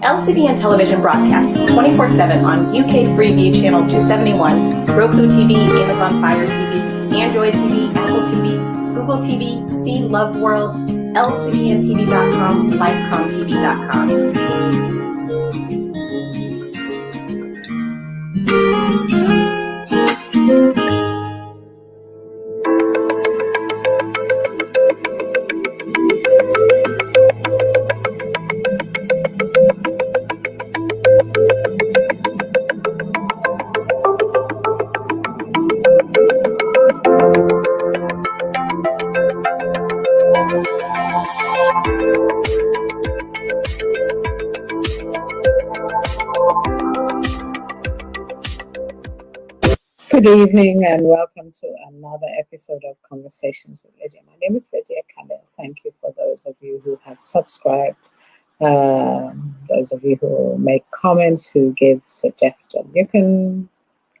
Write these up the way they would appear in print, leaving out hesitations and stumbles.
LCDN television broadcasts 24/7 on UK Freeview Channel 271, Roku TV, Amazon Fire TV, Android TV, Apple TV, Google TV, See Love World, LCDNTV.com, LifeComTV.com. Good evening and welcome to another episode of Conversations with Lydia. My name is Lydia Kindheart. Thank you for those of you who have subscribed, those of you who make comments, who give suggestions. You can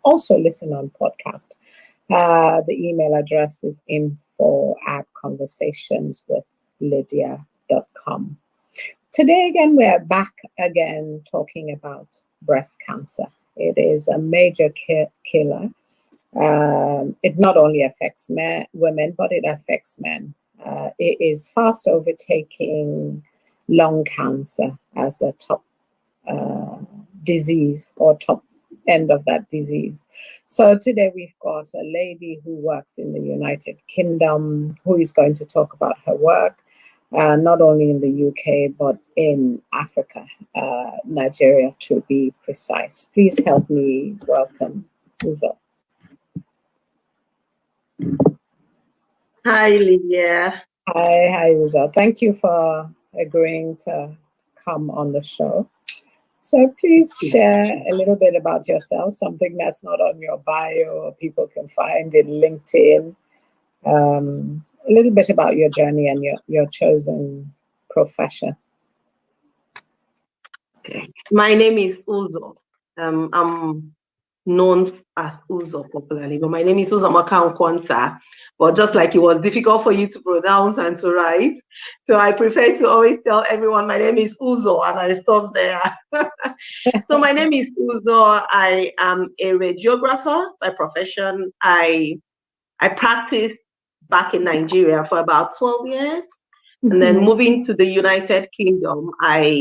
also listen on podcast. The email address is info@conversationswithlydia.com. Today again, we're back again talking about breast cancer. It is a major killer. It not only affects women, but it affects men. It is fast overtaking lung cancer as a top disease or top end of that disease. So today we've got a lady who works in the United Kingdom who is going to talk about her work, not only in the UK, but in Africa, Nigeria to be precise. Please help me welcome Uzo. Hi, Lydia. Hi, Uzo. Thank you for agreeing to come on the show. So please share a little bit about yourself, something that's not on your bio or people can find in LinkedIn. A little bit about your journey and your chosen profession. Okay. My name is Uzo. I'm known as Uzo popularly, but my name is Uzoamaka Nkwonta. But just like it was difficult for you to pronounce and to write, so I prefer to always tell everyone my name is Uzo, and I stop there. So my name is Uzo. I am a radiographer by profession. I practiced back in Nigeria for about 12 years. And then moving to the United Kingdom, I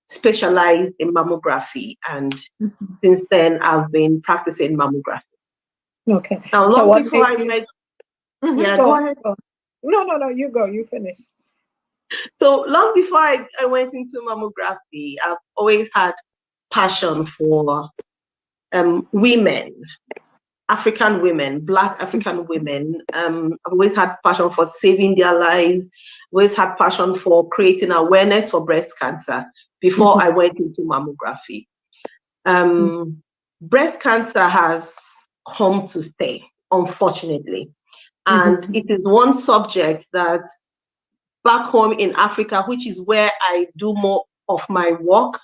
specialized in mammography. And since then, I've been practicing mammography. Okay. Now, so long before I met... Yeah, go ahead. No, you go. You finish. So long before I went into mammography, I've always had passion for women. African women, Black African women. I've always had passion for saving their lives, always had passion for creating awareness for breast cancer before I went into mammography. Breast cancer has come to stay, unfortunately. And it is one subject that back home in Africa, which is where I do more of my work,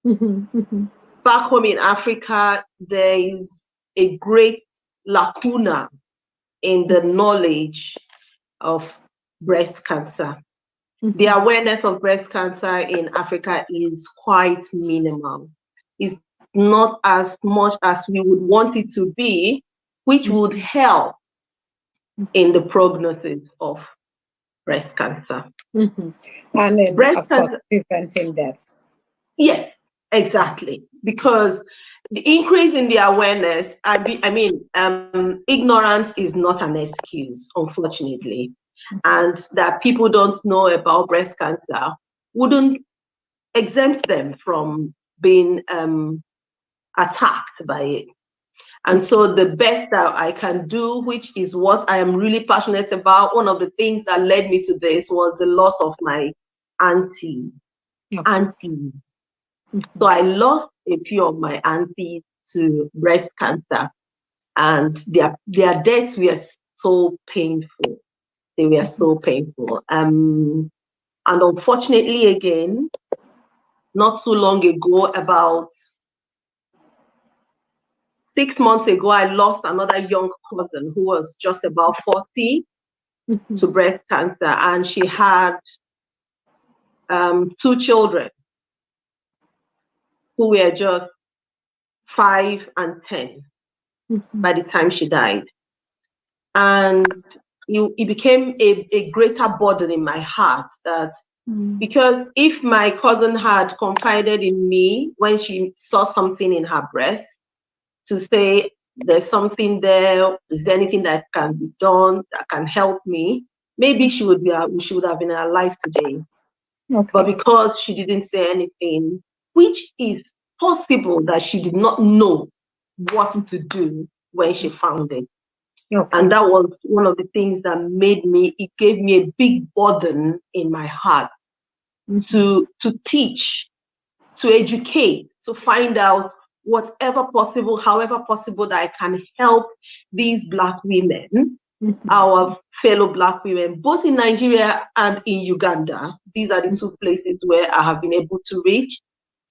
back home in Africa, there is a great lacuna in the knowledge of breast cancer. The awareness of breast cancer in Africa is quite minimal. It's not as much as we would want it to be, which would help in the prognosis of breast cancer. And in, of course, preventing deaths. Yes, exactly. Because the increase in the awareness, ignorance is not an excuse, unfortunately. And that people don't know about breast cancer wouldn't exempt them from being attacked by it. And so the best that I can do, which is what I am really passionate about, one of the things that led me to this was the loss of my auntie. So I lost a few of my aunties to breast cancer, and their deaths were so painful. They were so painful. And unfortunately, again, not too long ago, about 6 months ago, I lost another young cousin who was just about 40 to breast cancer, and she had 2 children who were just 5 and 10 by the time she died. And it became a greater burden in my heart that because if my cousin had confided in me when she saw something in her breast to say, there's something there, is there anything that can be done that can help me, maybe she would have been alive today. Okay. But because she didn't say anything, which is possible that she did not know what to do when she found it. Okay. And that was one of the things that it gave me a big burden in my heart to teach, to educate, to find out whatever possible, however possible, that I can help these Black women, our fellow Black women, both in Nigeria and in Uganda. These are the 2 places where I have been able to reach,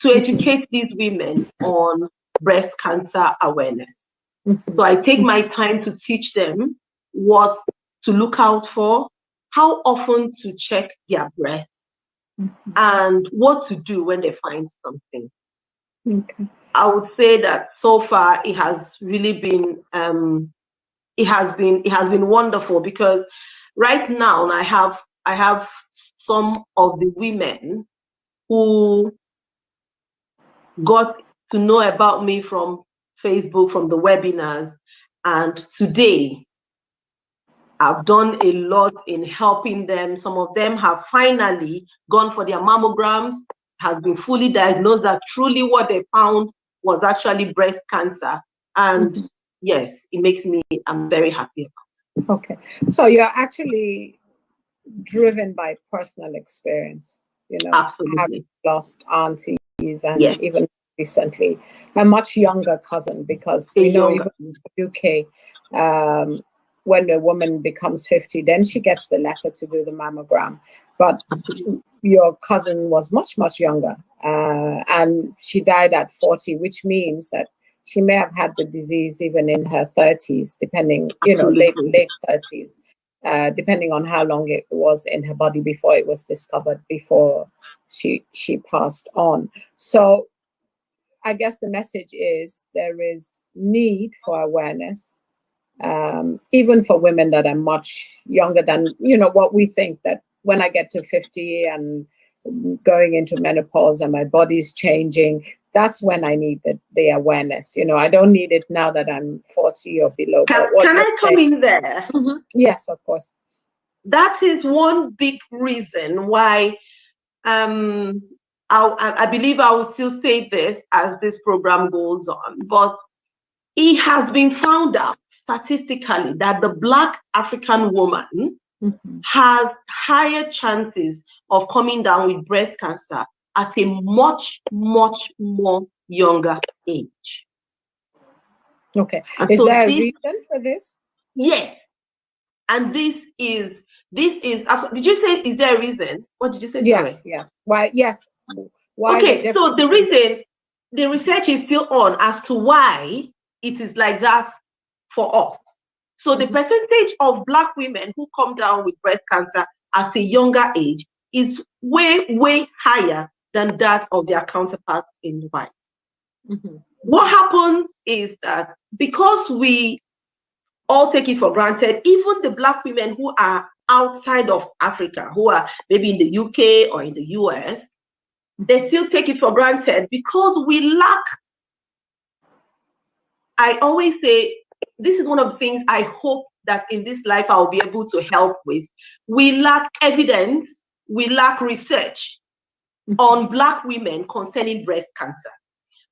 to educate these women on breast cancer awareness. So I take my time to teach them what to look out for, how often to check their breast, and what to do when they find something. Okay. I would say that so far it has really been it has been wonderful, because right now I have some of the women who got to know about me from Facebook, from the webinars, and today I've done a lot in helping them. Some of them have finally gone for their mammograms, has been fully diagnosed that truly what they found was actually breast cancer. And yes, it makes me, I'm very happy about it. Okay. So you're actually driven by personal experience, you know, Absolutely. having lost aunties and Yes. even recently a much younger cousin, because we know even in the UK, when a woman becomes 50, then she gets the letter to do the mammogram. But your cousin was much, much younger, and she died at 40, which means that she may have had the disease even in her 30s, depending, you know, late 30s, depending on how long it was in her body before it was discovered, before she passed on. So I guess the message is there is need for awareness, even for women that are much younger than, you know, what we think that when I get to 50 and going into menopause and my body's changing, that's when I need the awareness. You know, I don't need it now that I'm 40 or below. Can I come in there? Yes, of course. That is one big reason why I believe I will still say this as this program goes on, but it has been found out statistically that the Black African woman has higher chances of coming down with breast cancer at a much, much more younger age. Okay. And is so there a reason for this? Yes. And this is did you say, is there a reason? What did you say? Yes, sorry. yes. Why? Yes. Why? Okay, so the reason, the research is still on as to why it is like that for us. So the percentage of Black women who come down with breast cancer at a younger age is way, way higher than that of their counterparts in white. What happens is that because we all take it for granted, even the Black women who are outside of Africa, who are maybe in the UK or in the US, they still take it for granted because we lack. I always say, this is one of the things I hope that in this life I will be able to help with. We lack evidence, we lack research on Black women concerning breast cancer.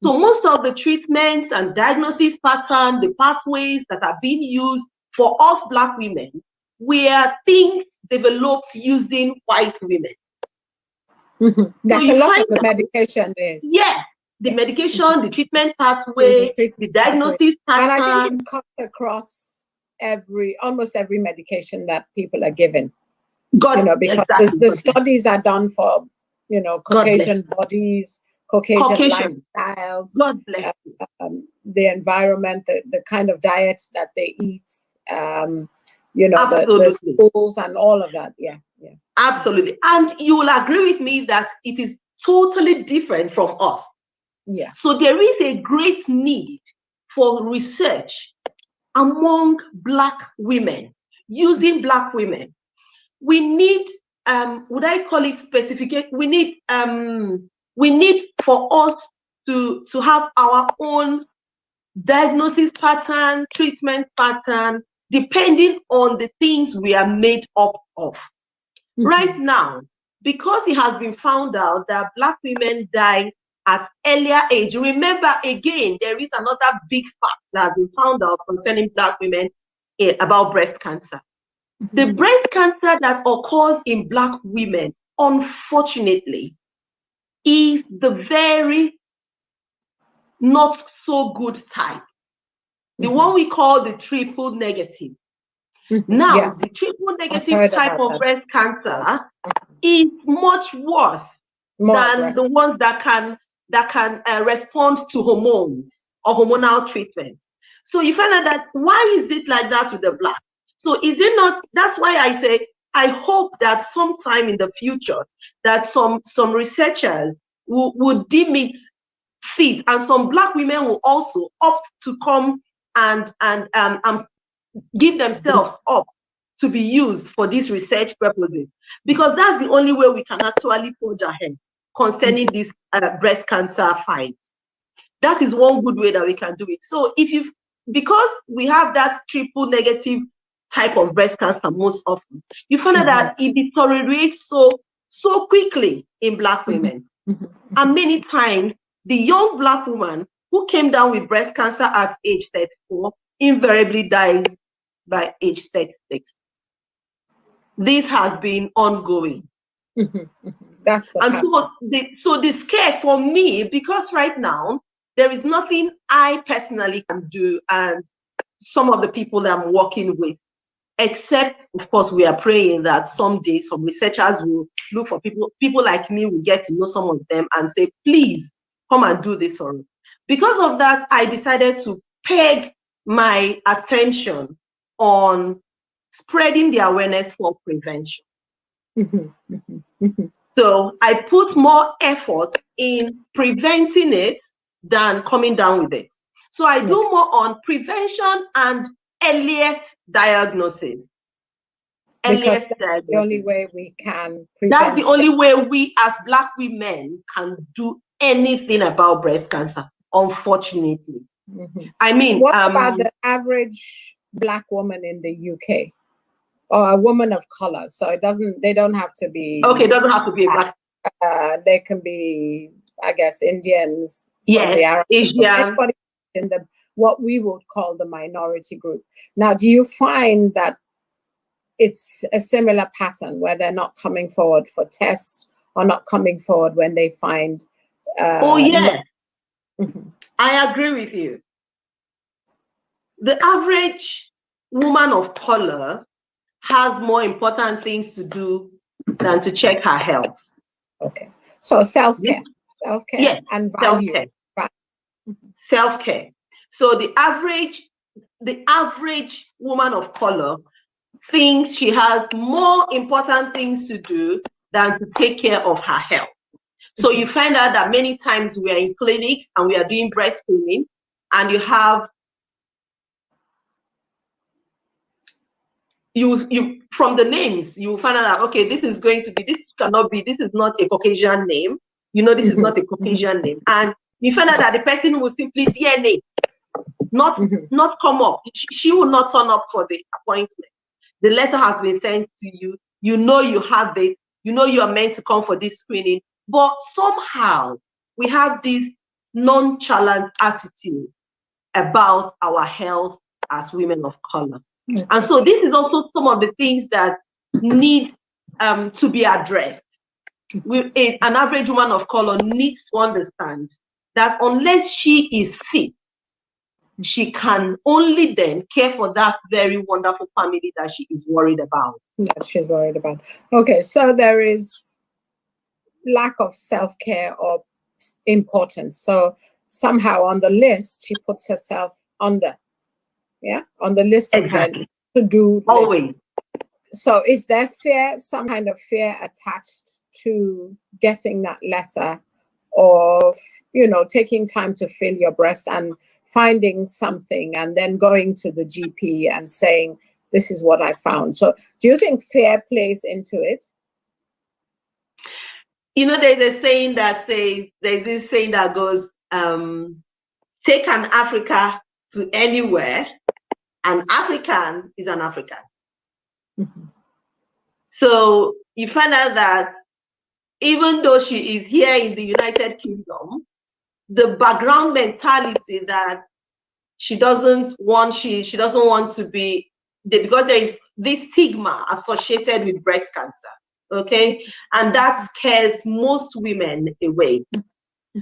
So most of the treatments and diagnosis pattern, the pathways that are being used for us Black women, were things developed using white women. Like so a lot of the medication is. Yeah, the medication, the treatment pathway, the diagnosis pattern. And I think it cuts across almost every medication that people are given. You know, because the studies are done for, you know, Caucasian bodies, Caucasian Caucasian. lifestyles, God bless you. the environment, the kind of diets that they eat, you know, the Absolutely. schools and all of that. Yeah, yeah. Absolutely. And you will agree with me that it is totally different from us. Yeah. So there is a great need for research among Black women, using Black women. We need, would I call it specification? We need for us to have our own diagnosis pattern, treatment pattern, depending on the things we are made up of. Mm-hmm. Right now, because it has been found out that Black women die at earlier age. Remember, again, there is another big fact that has been found out concerning Black women about breast cancer. Mm-hmm. The breast cancer that occurs in Black women, unfortunately, is the very not so good type. The one we call the triple negative. Now, yes, the triple negative type of breast cancer is much worse than the ones that can respond to hormones or hormonal treatment. So you find out that why is it like that with the Black? So is it not? That's why I say I hope that sometime in the future that some researchers would deem it fit, and some Black women will also opt to come and give themselves up to be used for these research purposes, because that's the only way we can actually forge ahead concerning this breast cancer fight. That is one good way that we can do it. So because we have that triple negative type of breast cancer most often, you find out that it deteriorates so quickly in Black women. And many times, the young Black woman who came down with breast cancer at age 34 invariably dies by age 36. This has been ongoing. That's the and so the scare for me, because right now there is nothing I personally can do, and some of the people that I'm working with, except of course we are praying that someday some researchers will look for people like me will get to know some of them and say, please come and do this for me. Because of that, I decided to peg my attention on spreading the awareness for prevention. So I put more effort in preventing it than coming down with it. So I do more on prevention and earliest diagnosis. Because that's the only way we can prevent. That's the only way we as Black women can do anything about breast cancer, unfortunately. I mean, what about the average Black woman in the UK? Or a woman of color? So they don't have to be. Okay, it doesn't have to be a Black. They can be, I guess, Indians. Yes, the Arab, Asian. In what we would call the minority group. Now, do you find that it's a similar pattern where they're not coming forward for tests or not coming forward when they find? Oh, yes. I agree with you. The average woman of color has more important things to do than to check her health. Okay. So self-care. Yes, and value. Self-care. Self-care. So the average woman of color thinks she has more important things to do than to take care of her health. So you find out that many times we are in clinics and we are doing breast screening, and you have you from the names, you find out that, okay, this is not a Caucasian name. You know, this is not a Caucasian name. And you find out that the person will simply DNA, not come up. She will not turn up for the appointment. The letter has been sent to you. You know you have it. You know you are meant to come for this screening. But somehow we have this nonchalant attitude about our health as women of color. And so this is also some of the things that need to be addressed. An average woman of color needs to understand that unless she is fit, she can only then care for that very wonderful family that she is worried about. That she's worried about. Okay, so there is lack of self-care or important. So somehow on the list, she puts herself under, on the list of her to-do list. Always. So is there some kind of fear attached to getting that letter, or, taking time to feel your breast and finding something and then going to the GP and saying, this is what I found? So do you think fear plays into it? There's a saying that there's this saying that goes, take an Africa to anywhere. An African is an African. Mm-hmm. So you find out that even though she is here in the United Kingdom, the background mentality that she doesn't want to be, because there is this stigma associated with breast cancer, okay? And that scares most women away.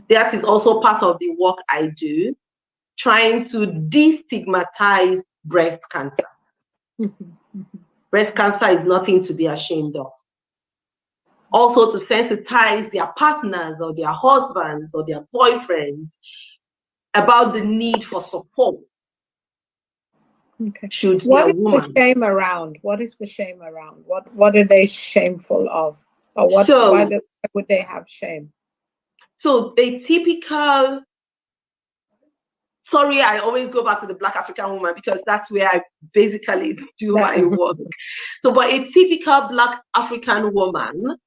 That is also part of the work I do, trying to destigmatize breast cancer. Breast cancer is nothing to be ashamed of. Also to sensitize their partners or their husbands or their boyfriends about the need for support. Okay. Should what a is woman. The shame around? What is the shame around? What are they shameful of? Or why would they have shame? So a typical, sorry, I always go back to the Black African woman because that's where I basically do my work. So, but a typical Black African woman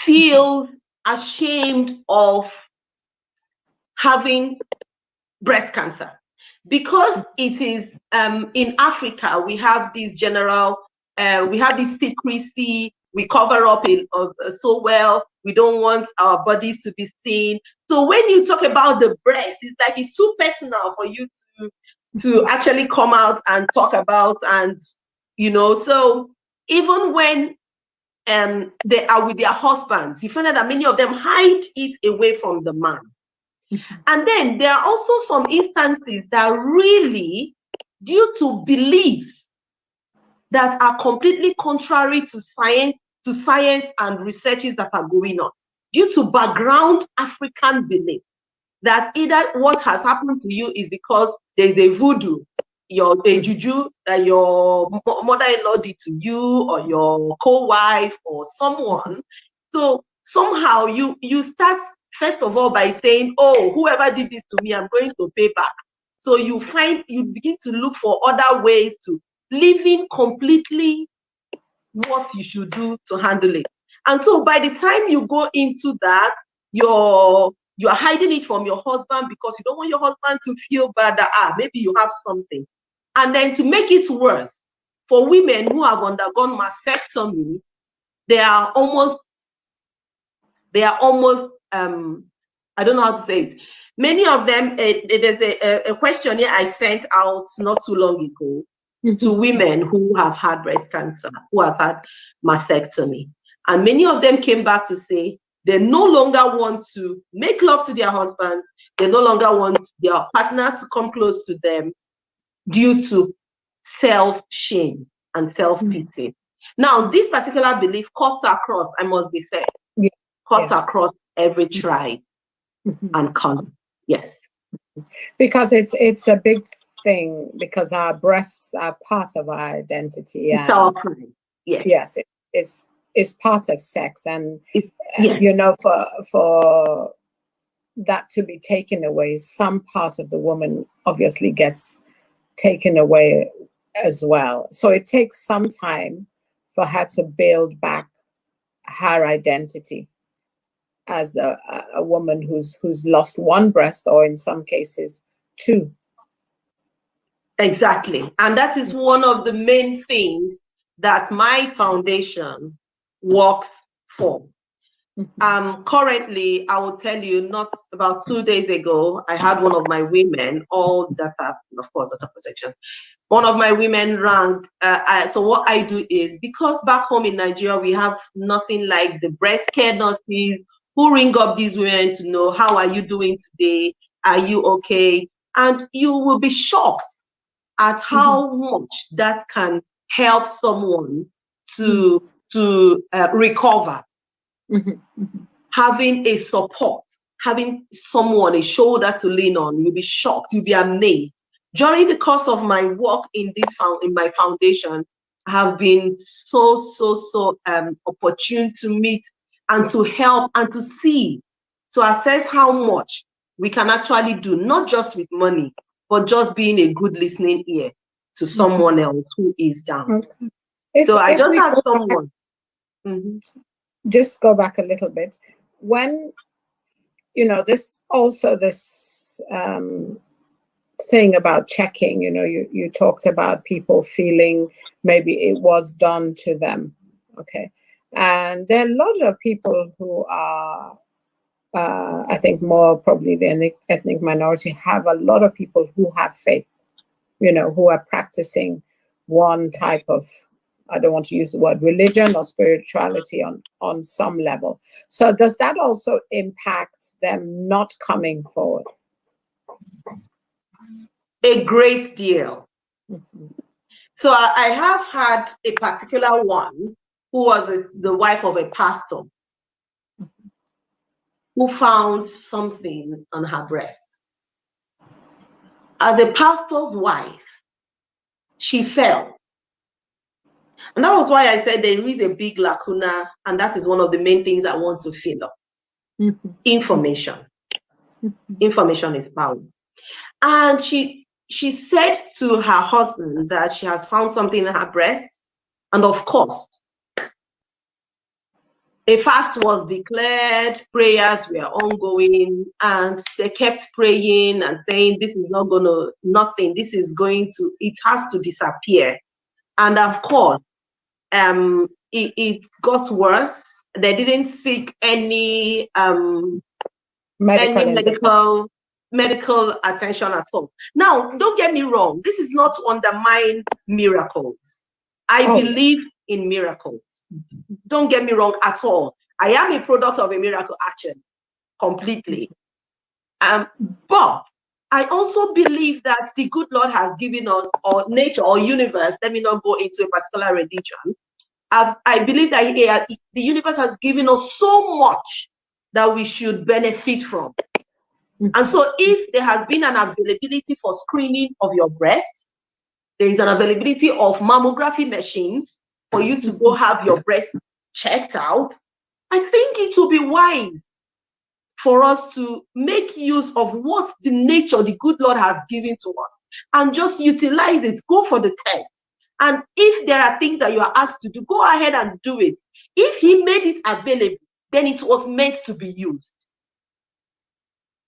feels ashamed of having breast cancer because it is in Africa. We have this we have this secrecy. We cover up so well. We don't want our bodies to be seen. So when you talk about the breast, it's like it's too personal for you to actually come out and talk about, and so even when they are with their husbands, you find out that many of them hide it away from the man. And then there are also some instances that really, due to beliefs that are completely contrary to science and researches that are going on, due to background African belief, that either what has happened to you is because there's a voodoo, a juju that your mother-in-law did to you, or your co-wife, or someone. So somehow you start, first of all, by saying, oh, whoever did this to me, I'm going to pay back. So you begin to look for other ways to living completely what you should do to handle it. And so by the time you go into that, you're hiding it from your husband because you don't want your husband to feel bad that maybe you have something. And then to make it worse, for women who have undergone mastectomy, they are almost I don't know how to say it. Many of them, there's a questionnaire I sent out not too long ago to women who have had breast cancer, who have had mastectomy. And many of them came back to say they no longer want to make love to their husbands. They no longer want their partners to come close to them due to self-shame and self-pity. Now, this particular belief cuts across, I must be fair, cuts across every tribe and color. Yes. Because it's a big thing, because our breasts are part of our identity. It's our pride. Yes, it's part of sex, and for that to be taken away, some part of the woman obviously gets taken away as well. So it takes some time for her to build back her identity as a woman who's lost one breast, or in some cases two. Exactly. And that is one of the main things that my foundation works for. Currently, I will tell you, not about 2 days ago, I had one of my women, all data, of course, data protection. One of my women rang. So what I do is, because back home in Nigeria, we have nothing like the breast care nurses who ring up these women to know, how are you doing today? Are you okay? And you will be shocked at how much that can help someone to recover. having a support, having someone, a shoulder to lean on. You'll be shocked, you'll be amazed. During the course of my work in my foundation, I have been so opportune to meet and to help and to see, to assess how much we can actually do, not just with money, but just being a good listening ear to someone else who is down. So I just had someone. Just go back a little bit. When, this thing about checking, you talked about people feeling maybe it was done to them. Okay. And there are a lot of people who are, I think more probably the ethnic minority, have a lot of people who have faith, who are practicing one type of, I don't want to use the word religion or spirituality on some level. So does that also impact them not coming forward? A great deal. So I have had a particular one who was the wife of a pastor who found something on her breast. As a pastor's wife, she fell. And that was why I said there is a big lacuna, and that is one of the main things I want to fill up. Information. Information is power. And she said to her husband that she has found something in her breast. And of course, a fast was declared, prayers were ongoing, and they kept praying and saying, this is not going to, nothing, this is going to, it has to disappear. And of course, it got worse. They didn't seek any medical attention at all. Now, don't get me wrong. This is not to undermine miracles. I believe in miracles. Don't get me wrong at all. I am a product of a miracle action, completely. But I also believe that the good Lord has given us, or nature or universe, let me not go into a particular religion. I believe that the universe has given us so much that we should benefit from. And so if there has been an availability for screening of your breast, there is an availability of mammography machines for you to go have your breast checked out, I think it will be wise for us to make use of what the nature, the good Lord has given to us, and just utilize it, go for the test. And if there are things that you are asked to do, go ahead and do it. If he made it available, then it was meant to be used.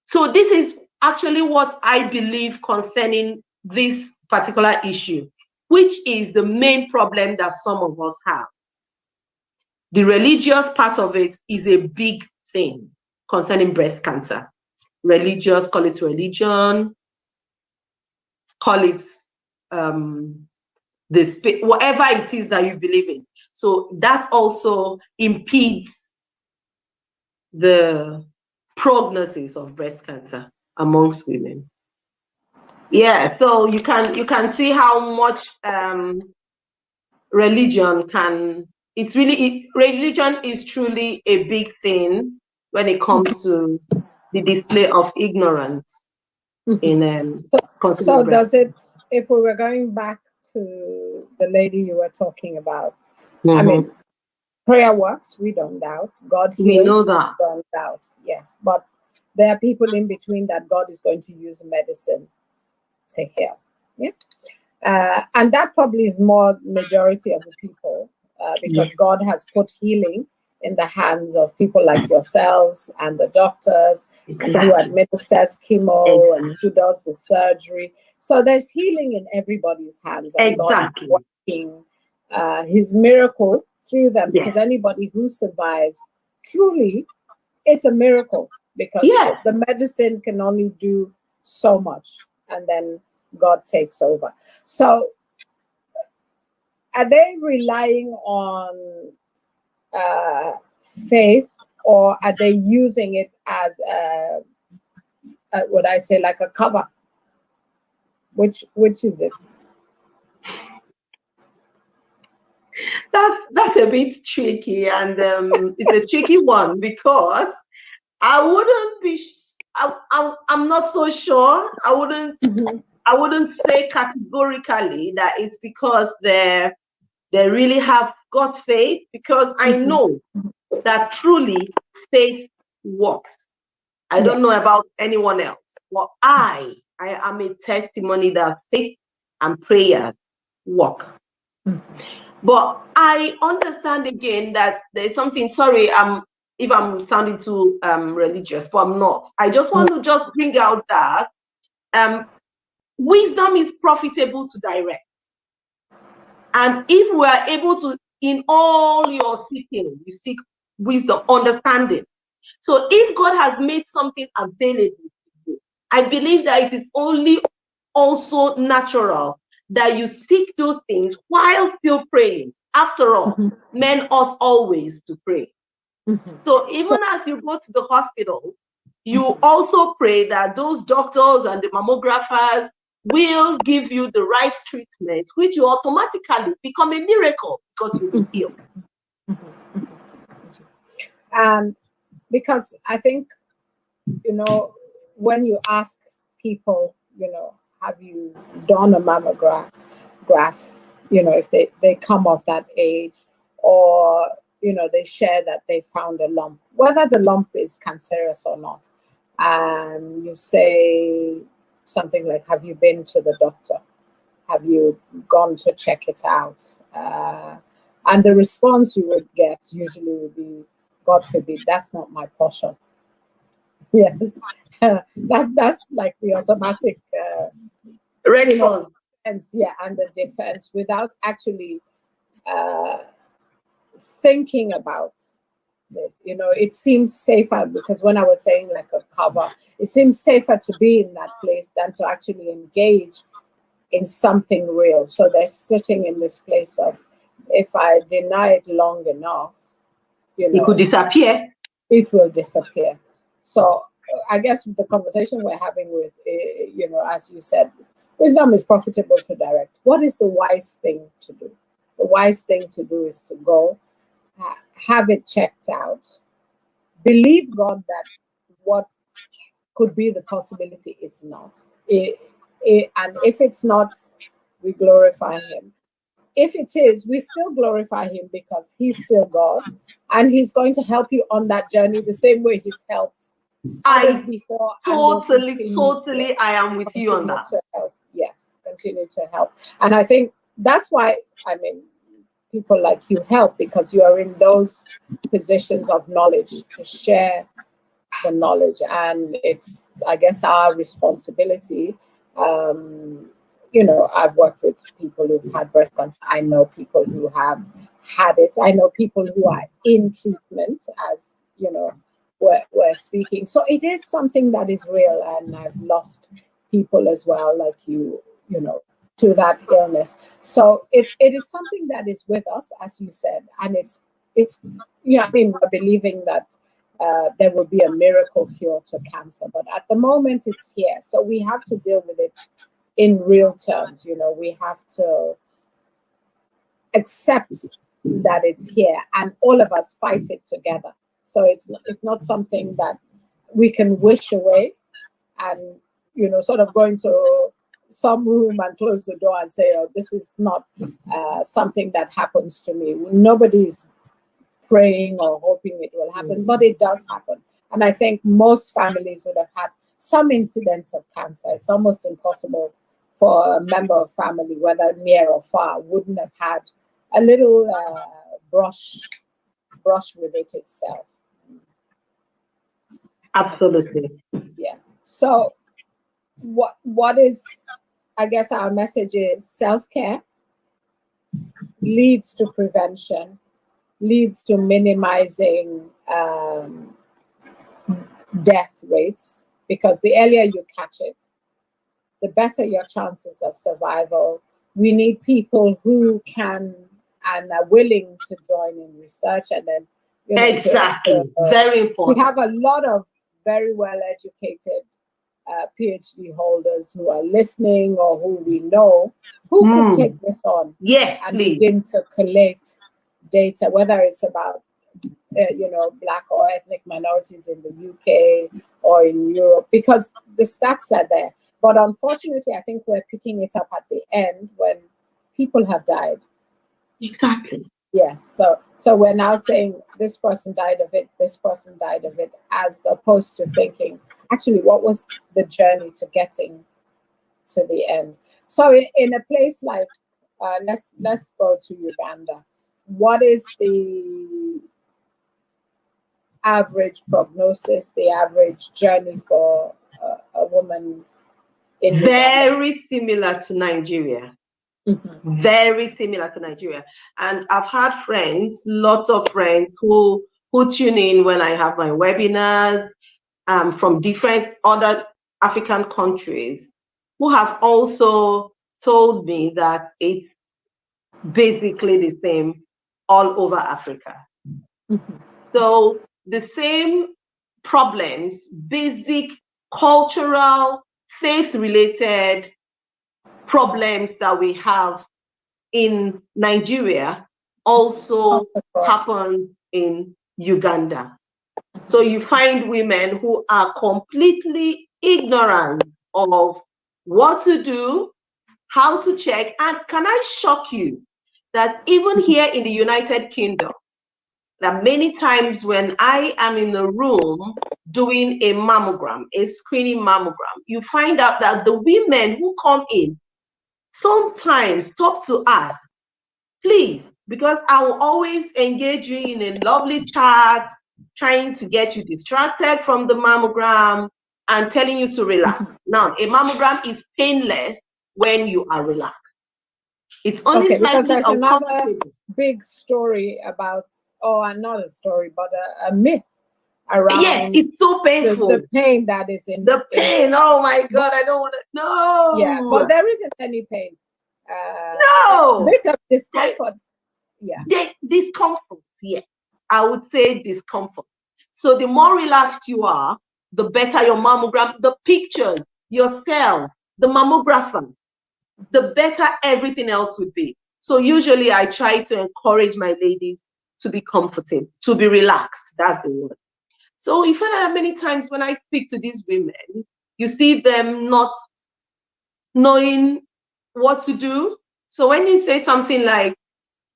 So this is actually what I believe concerning this particular issue, which is the main problem that some of us have. The religious part of it is a big thing concerning breast cancer. Religious, call it religion, call it whatever it is that you believe in. So that also impedes the prognosis of breast cancer amongst women. Yeah, so you can see how much religion can, religion is truly a big thing when it comes to the display of ignorance in so does it, if we were going back to the lady you were talking about, I mean, prayer works, we don't doubt. God heals, we know that. We don't doubt, yes. But there are people in between that God is going to use medicine to heal. Yeah. And that probably is more majority of the people, because God has put healing in the hands of people like yourselves and the doctors, and who administers chemo and who does the surgery. So there's healing in everybody's hands, and God is working his miracle through them, because anybody who survives truly is a miracle, because the medicine can only do so much, and then God takes over. So are they relying on faith, or are they using it as what I say, like a cover? Which is it? That's a bit tricky, and it's a tricky one because I wouldn't be. I'm not so sure. I wouldn't. Mhm. I wouldn't say categorically that it's because they really have got faith, because I Mhm. know that truly faith works. I don't know about anyone else, but I am a testimony that faith and prayer work. Mhm. But I understand again that there's something. Sorry, if I'm sounding too religious, but I'm not. I just want to just bring out that wisdom is profitable to direct, and if we are able to, in all your seeking, you seek wisdom, understanding. So if God has made something available to you, I believe that it is only also natural that you seek those things while still praying. After all, Mhm. men ought always to pray. Mhm. So So, even as you go to the hospital, you mhm. also pray that those doctors and the mammographers will give you the right treatment, which you automatically become a miracle because you'll be healed. And because I think, when you ask people, have you done a mammogram, if they come of that age, or, they share that they found a lump, whether the lump is cancerous or not, and you say something like, have you been to the doctor? Have you gone to check it out? And the response you would get usually would be, God forbid, that's not my portion. Yes, that's like the automatic, Response. defense, and the defense without actually uh, thinking about it. It seems safer, because when I was saying like a cover, it seems safer to be in that place than to actually engage in something real. So they're sitting in this place of, if I deny it long enough, It could disappear. it will disappear. So I guess the conversation we're having with, as you said, wisdom is profitable to direct. What is the wise thing to do? The wise thing to do is to go, have it checked out, believe God that what could be the possibility, it's not. And if it's not, we glorify Him. If it is, we still glorify Him, because He's still God, and He's going to help you on that journey the same way He's helped others I before, and will totally, I am with you on continue that. to help. Yes, continue to help. And I think that's why, people like you help, because you are in those positions of knowledge to share the knowledge, and it's, I guess, our responsibility. I've worked with people who've had breast cancer. I know people who have had it. I know people who are in treatment, as we're speaking. So it is something that is real, and I've lost people as well, like to that illness. So it is something that is with us, as you said, and it's we're believing that there will be a miracle cure to cancer, but at the moment it's here, so we have to deal with it in real terms. We have to accept that it's here, and all of us fight it together. So it's not something that we can wish away, and sort of go into some room and close the door and say, oh, this is not something that happens to me. Nobody's praying or hoping it will happen, but it does happen. And I think most families would have had some incidents of cancer. It's almost impossible for a member of family, whether near or far, wouldn't have had a little brush with it itself. Absolutely. Yeah. So what is, I guess our message is, self-care leads to prevention, leads to minimizing death rates, because the earlier you catch it, the better your chances of survival. We need people who can and are willing to join in research, and then Exactly. Very we important. have a lot of very well educated PhD holders who are listening, or who we know, who could take this on Yes, and please. begin to collate data, whether it's about Black or ethnic minorities in the UK or in Europe, because the stats are there. But unfortunately, I think we're picking it up at the end when people have died. Exactly. Yes. So we're now saying this person died of it, this person died of it, as opposed to thinking, actually, what was the journey to getting to the end? So in a place like, let's go to Uganda. What is the average prognosis, the average journey for a woman in Uganda? Very similar to Nigeria. Mm-hmm. Very similar to Nigeria. And I've had friends, lots of friends who tune in when I have my webinars from different other African countries, who have also told me that it's basically the same all over Africa. Mm-hmm. So the same problems, basic cultural, faith-related problems that we have in Nigeria also happen in Uganda. So you find women who are completely ignorant of what to do, how to check. And can I shock you that even here in the United Kingdom, that many times when I am in the room doing a mammogram, a screening mammogram, you find out that the women who come in sometimes talk to us, please, because I will always engage you in a lovely chat, trying to get you distracted from the mammogram and telling you to relax. Now, a mammogram is painless when you are relaxed. It's only because slightly there's another uncomfortable. big story about, not a story, but a myth around. Yes, it's so painful. The pain that is in the pain. Oh my God, I don't want to. No. Yeah, but there isn't any pain. No. A bit of discomfort. Yeah. Discomfort. Yeah, I would say discomfort. So the more relaxed you are, the better your mammogram, the pictures, yourself, the mammographer, the better everything else would be. So usually I try to encourage my ladies to be comfortable, to be relaxed. That's the word. So in fact, that many times when I speak to these women, you see them not knowing what to do. So when you say something like,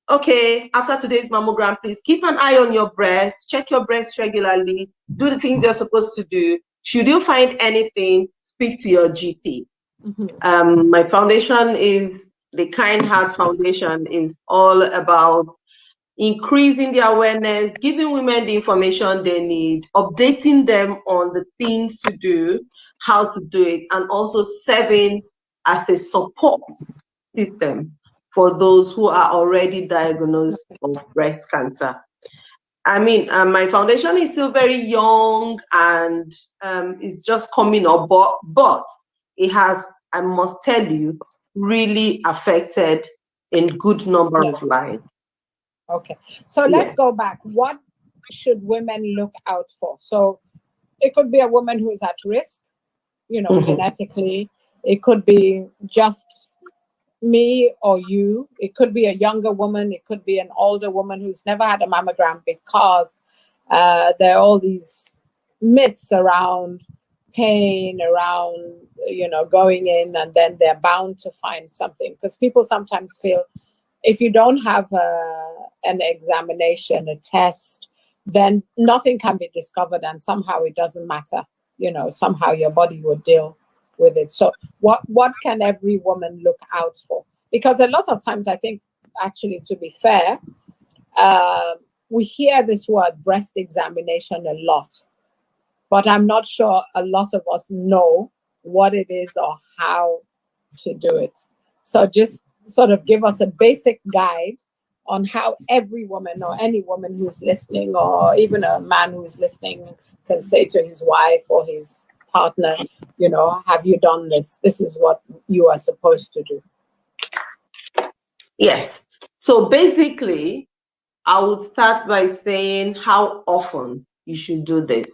okay, after today's mammogram, please keep an eye on your breast, check your breast regularly, do the things you're supposed to do. Should you find anything, speak to your GP. Mm-hmm. My foundation is the Kindheart Foundation, is all about increasing the awareness, giving women the information they need, updating them on the things to do, how to do it, and also serving as a support system for those who are already diagnosed of breast cancer. I mean, my foundation is still very young and it's just coming up, but it has, I must tell you, really affected a good number of lives. Okay, so let's go back. What should women look out for? So it could be a woman who is at risk, genetically. It could be just me or you. It could be a younger woman. It could be an older woman who's never had a mammogram, because there are all these myths around pain, around, going in and then they're bound to find something. Because people sometimes feel if you don't have an examination, a test, then nothing can be discovered and somehow it doesn't matter. Somehow your body will deal with it. So what can every woman look out for? Because a lot of times, I think, actually, to be fair, we hear this word breast examination a lot, but I'm not sure a lot of us know what it is or how to do it. So just sort of give us a basic guide on how every woman or any woman who's listening, or even a man who's listening, can say to his wife or his partner, have you done this? This is what you are supposed to do. Yes. So basically, I would start by saying how often you should do this.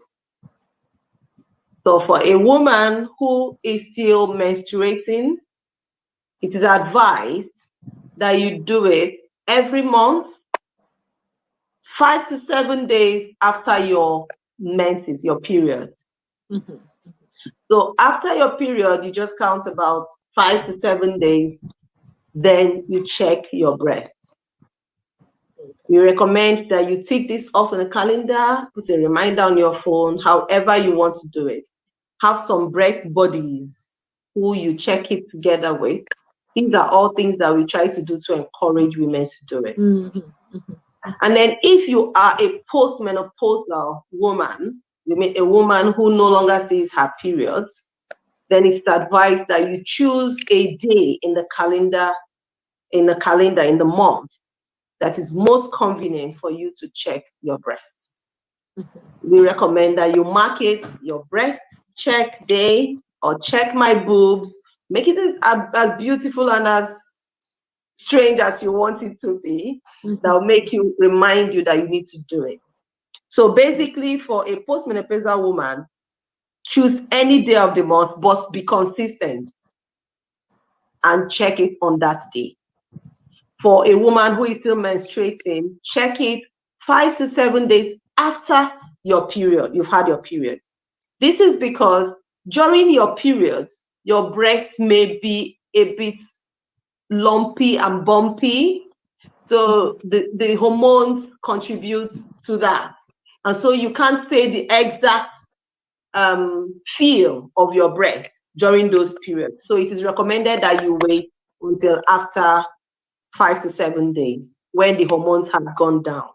So for a woman who is still menstruating, it is advised that you do it every month 5 to 7 days after your menses, your period. Mm-hmm. So after your period, you just count about 5 to 7 days, then you check your breast. We recommend that you tick this off on the calendar, put a reminder on your phone, however you want to do it. Have some breast buddies who you check it together with. These are all things that we try to do to encourage women to do it. Mm-hmm. Mm-hmm. And then if you are a postmenopausal woman, you mean a woman who no longer sees her periods, then it's advised that you choose a day in the calendar, in the month, that is most convenient for you to check your breast. Mm-hmm. We recommend that you mark it your breast check day or check my boobs. Make it as beautiful and as strange as you want it to be. Mm-hmm. That will make you remind you that you need to do it. So basically, for a postmenopausal woman, choose any day of the month, but be consistent and check it on that day. For a woman who is still menstruating, check it 5 to 7 days after your period, you've had your period. This is because during your period, your breast may be a bit lumpy and bumpy. So the hormones contribute to that. And so you can't say the exact feel of your breast during those periods. So it is recommended that you wait until after 5 to 7 days when the hormones have gone down.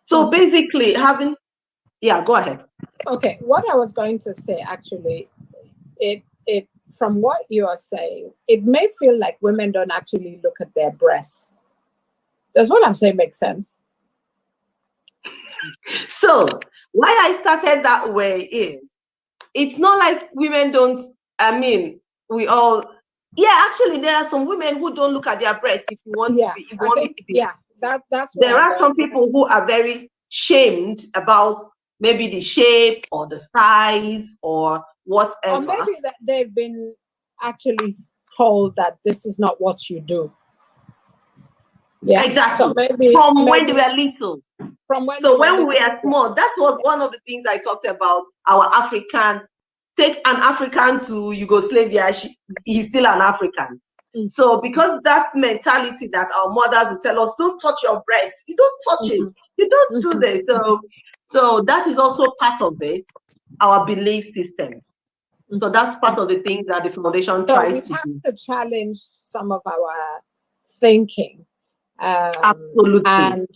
So basically go ahead. Okay, what I was going to say, actually, it from what you are saying, it may feel like women don't actually look at their breasts. Does what I'm saying make sense? So why I started that way is, it's not like women don't, actually there are some women who don't look at their breasts. If you want to be, that's there are some people who are very shamed about maybe the shape or the size or whatever. Or maybe that they've been actually told that this is not what you do. Yeah, exactly. So maybe when they were little. When we were small, that was one of the things I talked about. Our African, take an African to Yugoslavia, he's still an African. Mm. So because that mentality that our mothers would tell us, don't touch your breast, you don't touch it, you don't do this. So that is also part of it, our belief system. So that's part of the things that the foundation tries to do. We have to challenge some of our thinking. Absolutely. And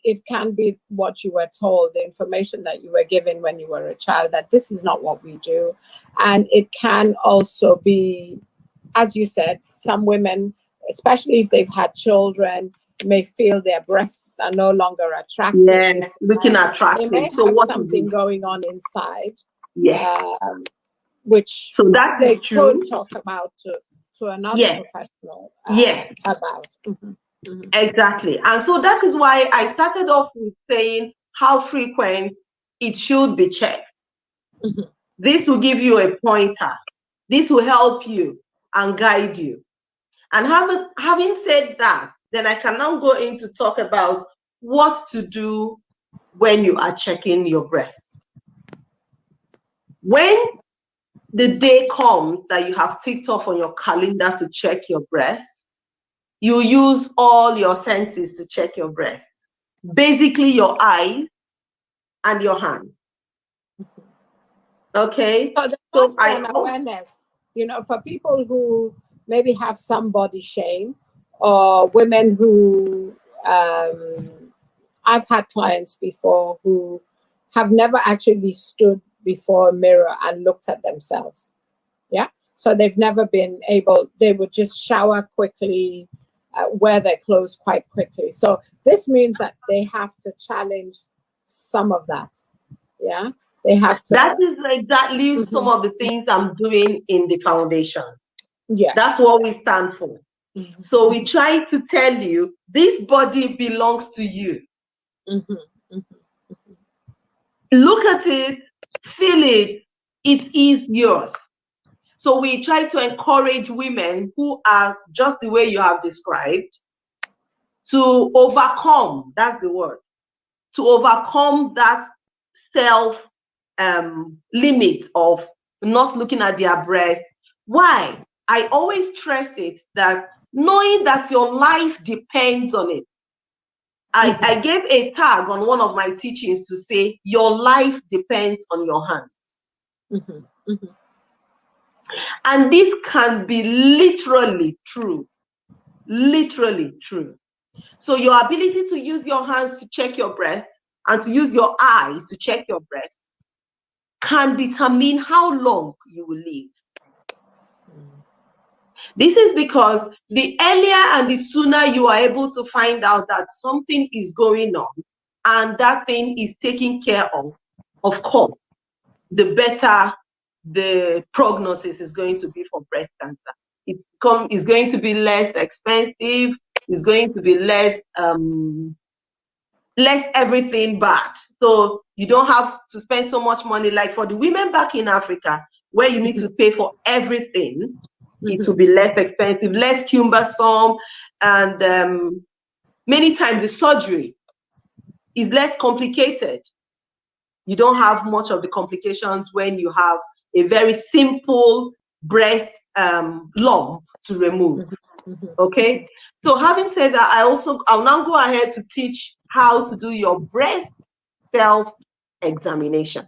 it can be what you were told, the information that you were given when you were a child, that this is not what we do. And it can also be, as you said, some women, especially if they've had children, may feel their breasts are no longer attractive. Yes, looking attractive. They may have something going on inside. Which they could talk about to another professional about. Mm-hmm. Mm-hmm. Exactly. And so that is why I started off with saying how frequent it should be checked. Mm-hmm. This will give you a pointer. This will help you and guide you. And having said that, then I can now go in to talk about what to do when you are checking your breast. When the day comes that you have ticked off on your calendar to check your breast, you use all your senses to check your breast. Basically, your eyes and your hand. Okay? So an awareness, for people who maybe have some body shame, or women who, I've had clients before who have never actually stood before a mirror and looked at themselves. Yeah. So they've never been able, they would just shower quickly, wear their clothes quite quickly. So this means that they have to challenge some of that. Yeah. They have to. That is exactly some of the things I'm doing in the foundation. Yes. That's what we stand for. Mm-hmm. So we try to tell you, this body belongs to you. Mm-hmm. Mm-hmm. Look at it, feel it, it is yours. So we try to encourage women who are just the way you have described to overcome, that's the word, to overcome that self limit of not looking at their breast. Why? I always stress it that knowing that your life depends on it. I gave a tag on one of my teachings to say, your life depends on your hands. And this can be literally true. Literally true. So your ability to use your hands to check your breast and to use your eyes to check your breast can determine how long you will live. This is because the earlier and the sooner you are able to find out that something is going on and that thing is taken care of course, the better the prognosis is going to be for breast cancer. It's going to be less expensive. It's going to be less everything bad. So you don't have to spend so much money. Like for the women back in Africa, where you need to pay for everything, it will be less expensive, less cumbersome, and many times the surgery is less complicated. You don't have much of the complications when you have a very simple breast lump to remove. Okay, so having said that, I'll now go ahead to teach how to do your breast self-examination.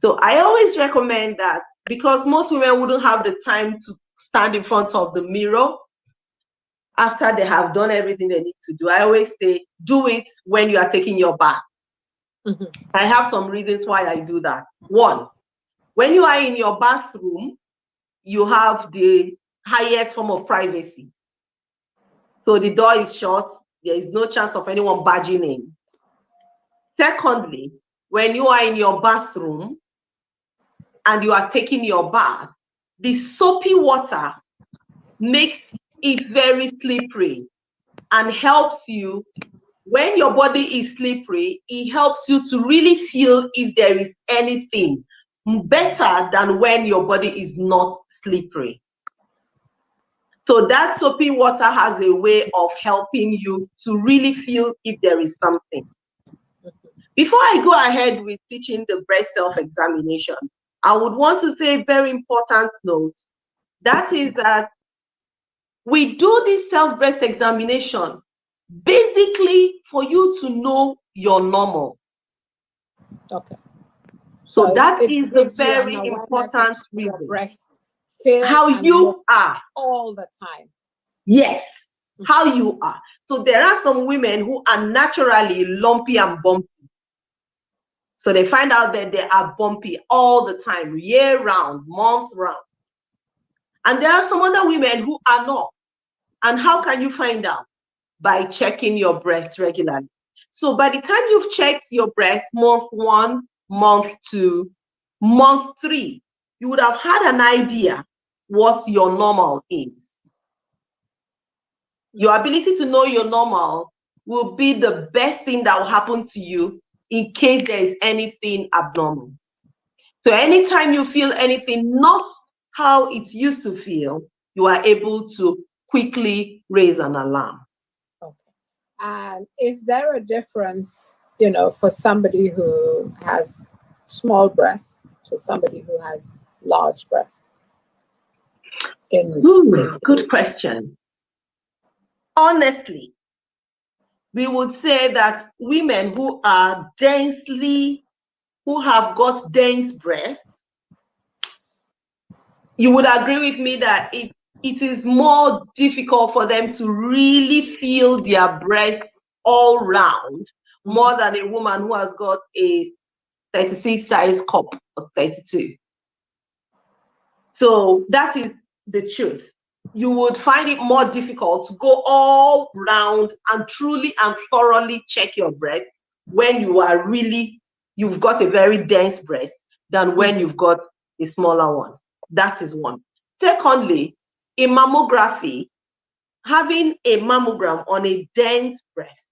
So I always recommend that, because most women wouldn't have the time to stand in front of the mirror after they have done everything they need to do. I always say, do it when you are taking your bath. I have some reasons why I do that. One, when you are in your bathroom, you have the highest form of privacy. So the door is shut, there is no chance of anyone barging in. Secondly, when you are in your bathroom and you are taking your bath, the soapy water makes it very slippery and helps you. When your body is slippery, it helps you to really feel if there is anything, better than when your body is not slippery. So that soapy water has a way of helping you to really feel if there is something. Before I go ahead with teaching the breast self-examination, I would want to say a very important note. That is that we do this self-breast examination basically for you to know your normal. Okay. So that is a very important reason. How you are all the time. Yes, how you are. So there are some women who are naturally lumpy and bumpy. So they find out that they are bumpy all the time, year round, months round. And there are some other women who are not. And how can you find out? By checking your breast regularly. So by the time you've checked your breast month 1, month 2, month 3, you would have had an idea what your normal is. Your ability to know your normal will be the best thing that will happen to you in case there is anything abnormal. So anytime you feel anything not how it used to feel, you are able to quickly raise an alarm. Okay. And is there a difference, for somebody who has small breasts to somebody who has large breasts? Good question. Honestly, we would say that women who have got dense breasts, you would agree with me that it is more difficult for them to really feel their breasts all round, more than a woman who has got a 36 size cup or 32. So that is the truth. You would find it more difficult to go all round and truly and thoroughly check your breast when you've got a very dense breast than when you've got a smaller one. That is one. Secondly, in mammography, having a mammogram on a dense breast.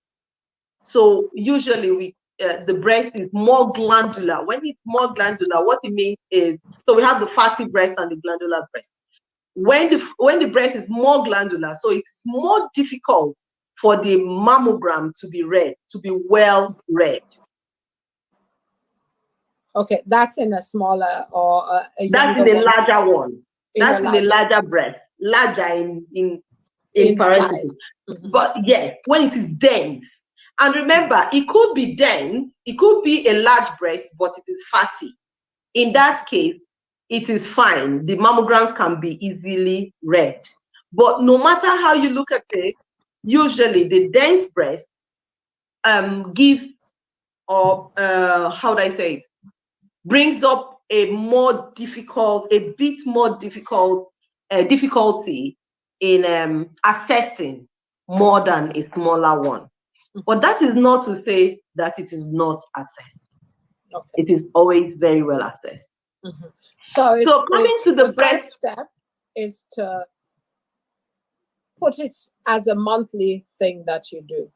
So usually the breast is more glandular. When it's more glandular, what it means is, so we have the fatty breast and the glandular breast. when the breast is more glandular, so it's more difficult for the mammogram to be read, to be well read. Okay, that's in a smaller or a That's in a larger one. That's in a larger breast, larger in parentheses. But yes, when it is dense. And remember, it could be dense, it could be a large breast, but it is fatty. In that case, it is fine. The mammograms can be easily read. But no matter how you look at it, usually the dense breast gives, or how do I say it, brings up a bit more difficult difficulty in assessing more than a smaller one. But that is not to say that it is not assessed. Okay. It is always very well assessed. So coming to the first step is to put it as a monthly thing that you do,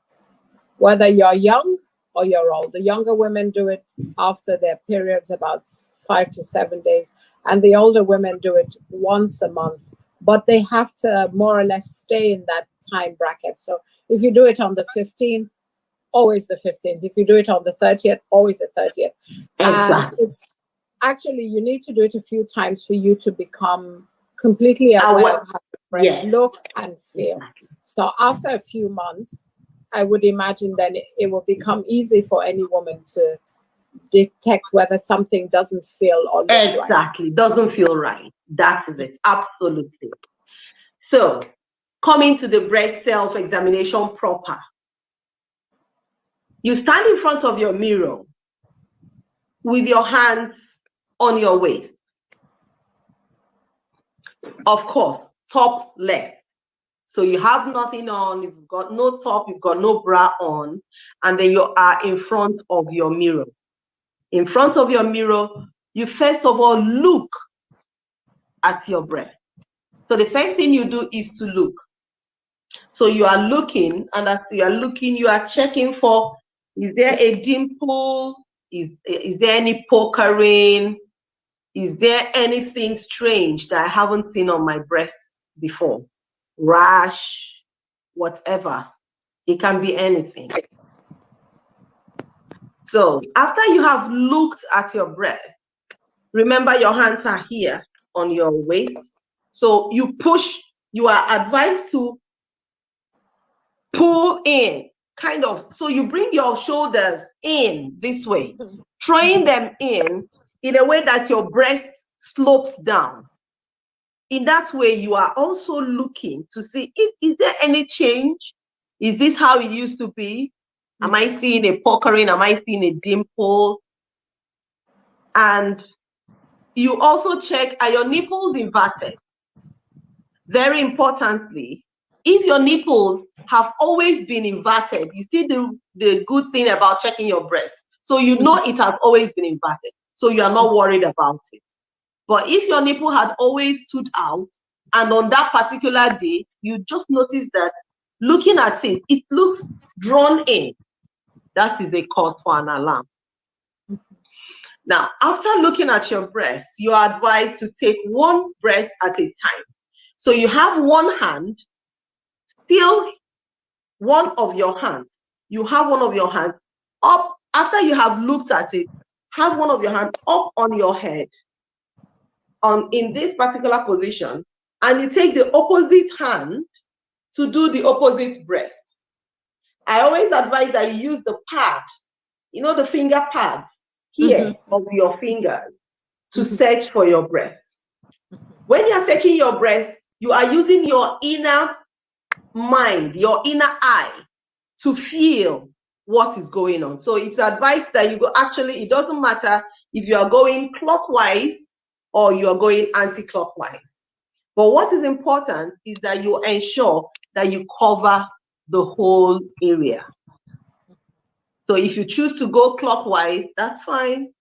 whether you're young or you're old. The younger women do it after their periods, about 5 to 7 days, and the older women do it once a month, but they have to more or less stay in that time bracket. So if you do it on the 15th, always the 15th. If you do it on the 30th, always the 30th. Exactly. And it's actually, you need to do it a few times for you to become completely aware of how the breasts look and feel. So after a few months, I would imagine then it will become easy for any woman to detect whether something doesn't feel or look right. Exactly, doesn't feel right. That is it, absolutely. So, coming to the breast self-examination proper. You stand in front of your mirror with your hands on your waist. Of course, top left. So you have nothing on, you've got no top, you've got no bra on, and then you are in front of your mirror. In front of your mirror, you first of all look at your breast. So the first thing you do is to look. So you are looking, and as you are looking, you are checking for, is there a dimple? Is there any puckering? Is there anything strange that I haven't seen on my breast before? Rash, whatever. It can be anything. So after you have looked at your breast, remember your hands are here on your waist. So you push, you are advised to pull in, kind of. So you bring your shoulders in this way, throwing them in a way that your breast slopes down. In that way, you are also looking to see if is there any change? Is this how it used to be? Am I seeing a puckering? Am I seeing a dimple? And you also check, are your nipples inverted? Very importantly, if your nipples have always been inverted, you see the good thing about checking your breast. So you know it has always been inverted. So you are not worried about it. But if your nipple had always stood out, and on that particular day, you just notice that looking at it, it looks drawn in. That is a cause for an alarm. Now, after looking at your breast, you are advised to take one breast at a time. So you have one hand, still one of your hands. You have one of your hands up, after you have looked at it, have one of your hands up on your head, in this particular position, and you take the opposite hand to do the opposite breast. I always advise that you use the pad, you know, the finger pads here of your fingers to search for your breast. When you are searching your breast, you are using your inner mind, your inner eye to feel what is going on. So it's advised that you go, actually, it doesn't matter if you are going clockwise or you are going anti-clockwise. But what is important is that you ensure that you cover the whole area. So if you choose to go clockwise, that's fine.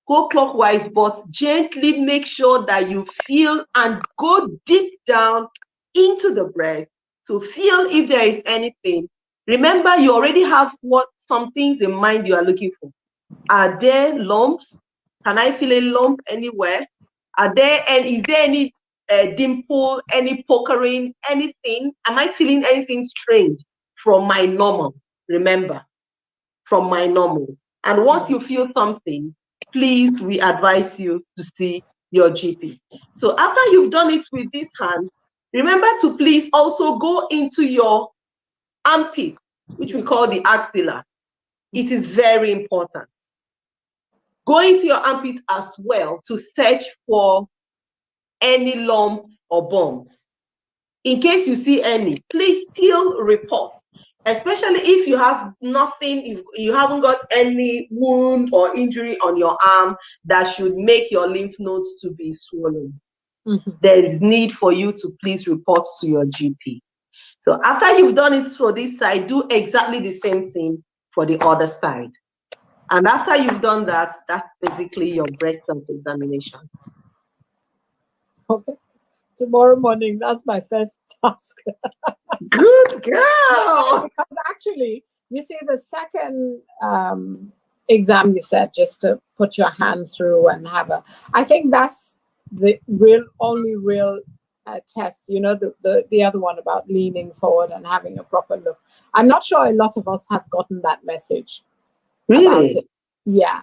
Go clockwise, but gently make sure that you feel and go deep down into the breast to feel if there is anything. Remember, you already have some things in mind you are looking for. Are there lumps? Can I feel a lump anywhere? Is there any dimple, any pokering, anything? Am I feeling anything strange from my normal? Remember, from my normal. And once you feel something, please, we advise you to see your GP. So after you've done it with this hand, remember to please also go into your armpit, which we call the axilla. It is very important. Go into your armpit as well to search for any lump or bumps. In case you see any, please still report, especially if you have nothing, if you haven't got any wound or injury on your arm that should make your lymph nodes to be swollen. There is need for you to please report to your GP. So after you've done it for this side, do exactly the same thing for the other side. And after you've done that, that's basically your breast self-examination. Okay. Tomorrow morning, that's my first task. Good girl. Because actually, you see, the second exam you said, just to put your hand through and have I think that's the only real test. You know, the other one about leaning forward and having a proper look. I'm not sure a lot of us have gotten that message. Really? About it. Yeah.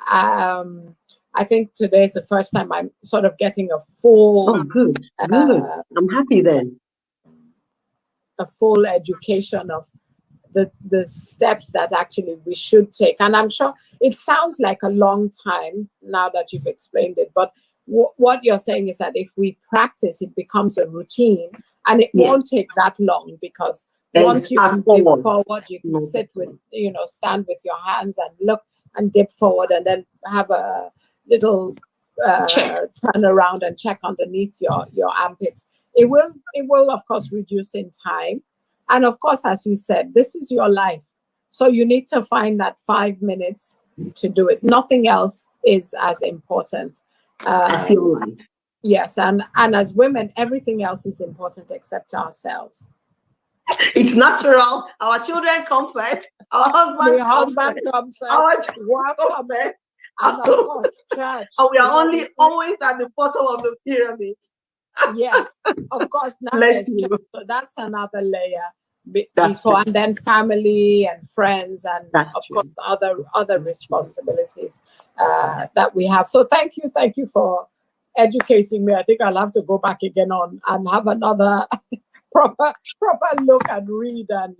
I think today is the first time I'm sort of getting a full. Oh, good. Good. I'm happy then. A full education of the steps that actually we should take. And I'm sure it sounds like a long time now that you've explained it, but what you're saying is that if we practice, it becomes a routine, and it won't take that long, because once you can dip forward, you can sit with, stand with your hands and look and dip forward, and then have a little turn around and check underneath your armpits. It will of course reduce in time. And of course, as you said, this is your life. So you need to find that 5 minutes to do it. Nothing else is as important. I feel right. Yes, and as women, everything else is important except ourselves. It's natural. Our children come first. Our husband comes first. Our work comes first. And of course, church. And we are always at the bottom of the pyramid. Yes, of course. Now there's church, so that's another layer. Before, and then family and friends, and of course other responsibilities that we have. So thank you for educating me. I think I'll have to go back again on and have another proper look and read and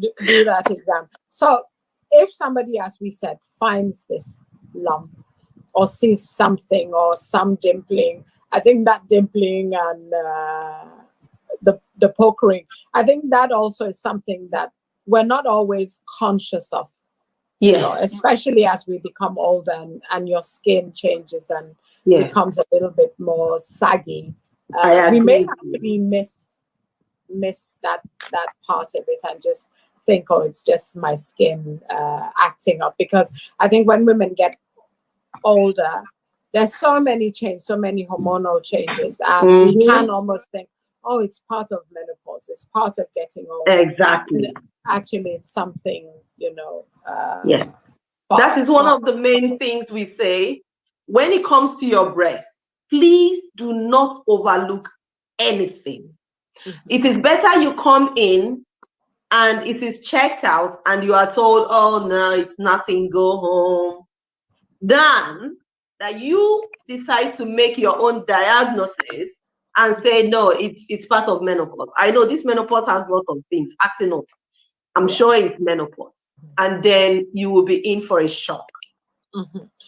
do that exam. So if somebody, as we said, finds this lump or sees something or some dimpling, I think that dimpling and the pokering, I think that also is something that we're not always conscious of. Yeah. Especially as we become older and your skin changes and becomes a little bit more saggy. We may actually miss that part of it and just think, oh, it's just my skin acting up. Because I think when women get older, there's so many changes, so many hormonal changes, and we can almost think, oh, it's part of menopause, it's part of getting older. Exactly. Actually, it's something, that is one of the main things we say. When it comes to your breast, please do not overlook anything. It is better you come in and it is checked out and you are told, oh no, it's nothing, go home, than that you decide to make your own diagnosis and say, no, it's part of menopause. I know this menopause has lots of things acting up. I'm sure it's menopause. And then you will be in for a shock.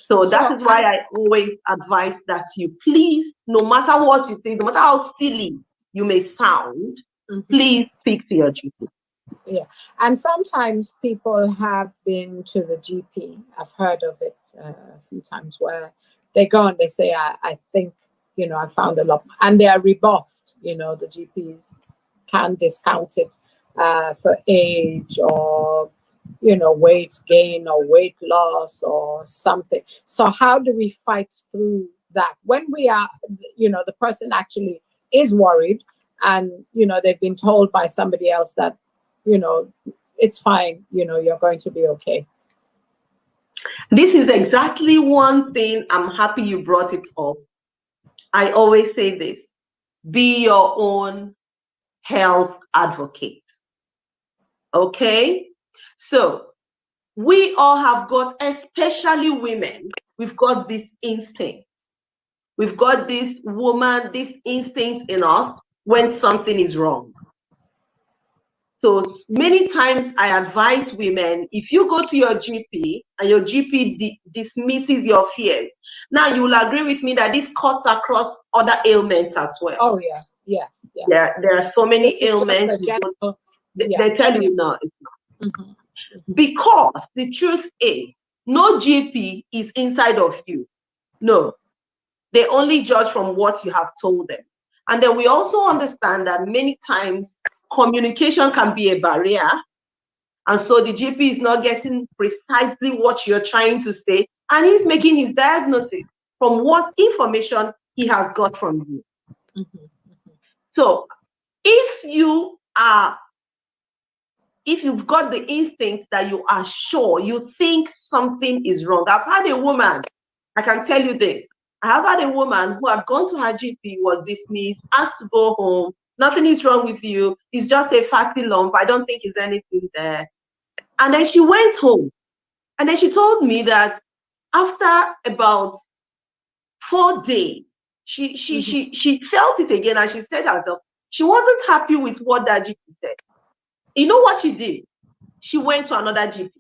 So that is why I always advise that you please, no matter what you think, no matter how silly you may sound, please speak to your GP. Yeah, and sometimes people have been to the GP. I've heard of it a few times where they go and they say, I think, I found a lump, and they are rebuffed. The GPs can discount it for age or, weight gain or weight loss or something. So how do we fight through that when we are, the person actually is worried and, they've been told by somebody else that, it's fine, you're going to be okay? This is exactly one thing I'm happy you brought it up. I always say this. Be your own health advocate. Okay? So we all have got, especially women, we've got this instinct. We've got this woman, this instinct in us when something is wrong. So many times I advise women, if you go to your GP and your GP dismisses your fears, now you will agree with me that this cuts across other ailments as well. Oh, yes, yes, yes. There are so many ailments. They tell you no, it's not. Mm-hmm. Because the truth is, no GP is inside of you. No, they only judge from what you have told them. And then we also understand that many times communication can be a barrier. And so the GP is not getting precisely what you're trying to say. And he's making his diagnosis from what information he has got from you. Mm-hmm. So if you've got the instinct that you are sure, you think something is wrong. I've had a woman, I can tell you this. I have had a woman who had gone to her GP, was dismissed, asked to go home. Nothing is wrong with you. It's just a fatty lump. I don't think there's anything there. And then she went home. And then she told me that after about 4 days, she felt it again, and she said herself, she wasn't happy with what that GP said. You know what she did? She went to another GP.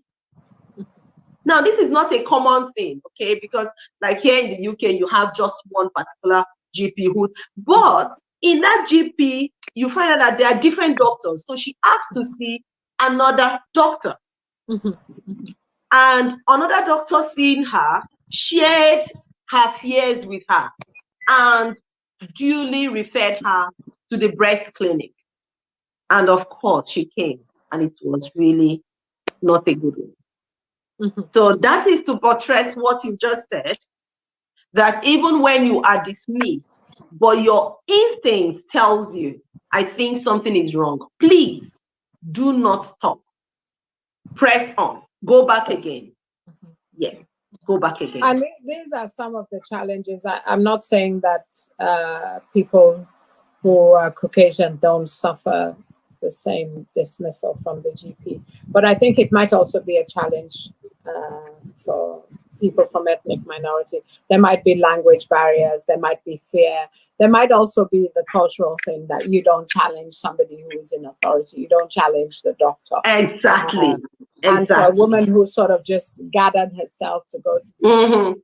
Now, this is not a common thing, okay? Because like here in the UK, you have just one particular GP but in that GP, you find out that there are different doctors. So she asked to see another doctor. Mm-hmm. And another doctor seeing her shared her fears with her and duly referred her to the breast clinic. And of course, she came, and it was really not a good one. Mm-hmm. So that is to buttress what you just said, that even when you are dismissed, but your instinct tells you, I think something is wrong, please do not stop. Press on. Go back again. Mm-hmm. Yes, go back again. And these are some of the challenges. I'm not saying that people who are Caucasian don't suffer the same dismissal from the GP, but I think it might also be a challenge for people from ethnic minority. There might be language barriers, there might be fear, there might also be the cultural thing that you don't challenge somebody who is in authority, you don't challenge the doctor. Exactly. And for a woman who sort of just gathered herself to go to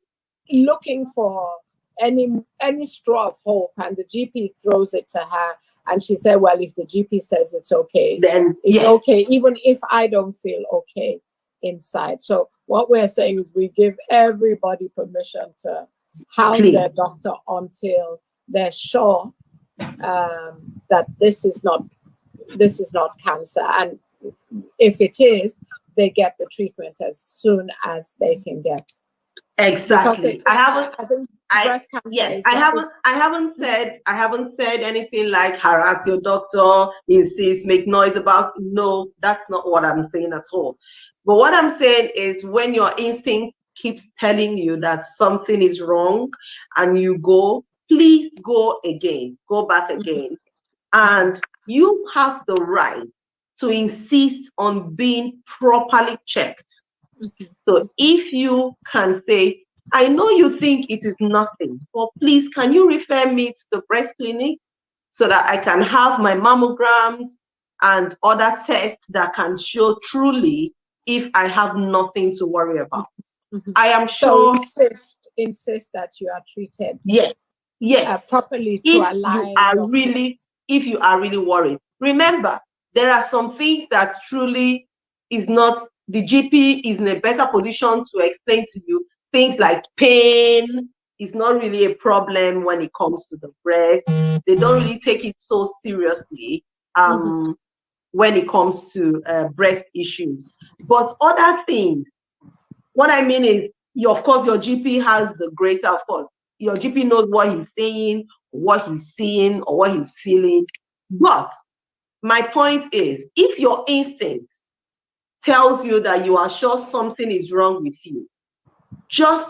looking for any straw of hope, and the GP throws it to her, and she said, well, if the GP says it's okay, then it's okay, even if I don't feel okay inside. So what we're saying is we give everybody permission to hound their doctor until they're sure that this is not cancer, and if it is, they get the treatment as soon as they can get. Exactly. I haven't said anything like harass your doctor, insist, make noise about. No, that's not what I'm saying at all. But what I'm saying is, when your instinct keeps telling you that something is wrong and you go, please go again, go back again. And you have the right to insist on being properly checked. So if you can say, I know you think it is nothing, but please, can you refer me to the breast clinic so that I can have my mammograms and other tests that can show truly if I have nothing to worry about. I am sure. So insist that you are treated. Yes. Properly to align. If you are really worried. Remember, there are some things that truly is not, the GP is in a better position to explain to you. Things like pain is not really a problem when it comes to the breast. They don't really take it so seriously when it comes to breast issues. But other things, what I mean is, of course, your GP has the greater, of course, your GP knows what he's saying, what he's seeing, or what he's feeling. But my point is, if your instinct tells you that you are sure something is wrong with you, just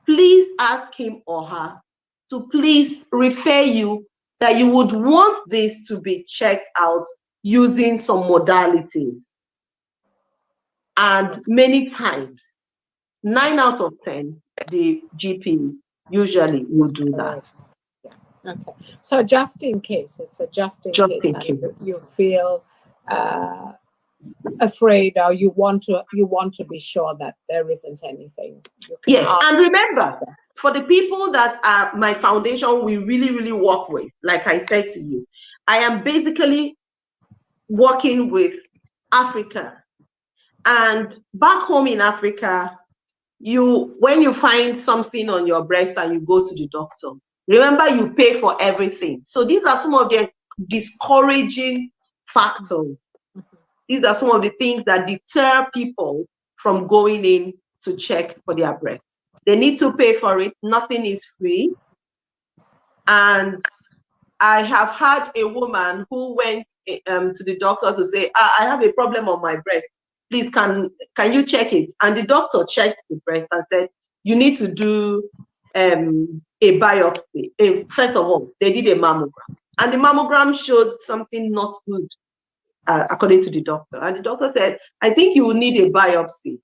please ask him or her to please refer you that you would want this to be checked out using some modalities. And many times, 9 out of 10, the GPs usually will do that. Yeah. Okay. So just in case, it's a just in Just case, in and case. you feel afraid, or you want to be sure that there isn't anything. You can Yes, ask. and remember, for the people that are my foundation, we really work with, like I said to you, I am basically working with Africa. And back home in Africa, when you find something on your breast and you go to the doctor, remember you pay for everything. So these are some of the discouraging factors. These are some of the things that deter people from going in to check for their breast. They need to pay for it. Nothing is free. And I have had a woman who went to the doctor to say, I have a problem on my breast. Please, can you check it? And the doctor checked the breast and said, you need to do a biopsy. First of all, they did a mammogram. And the mammogram showed something not good, according to the doctor. And the doctor said, I think you will need a biopsy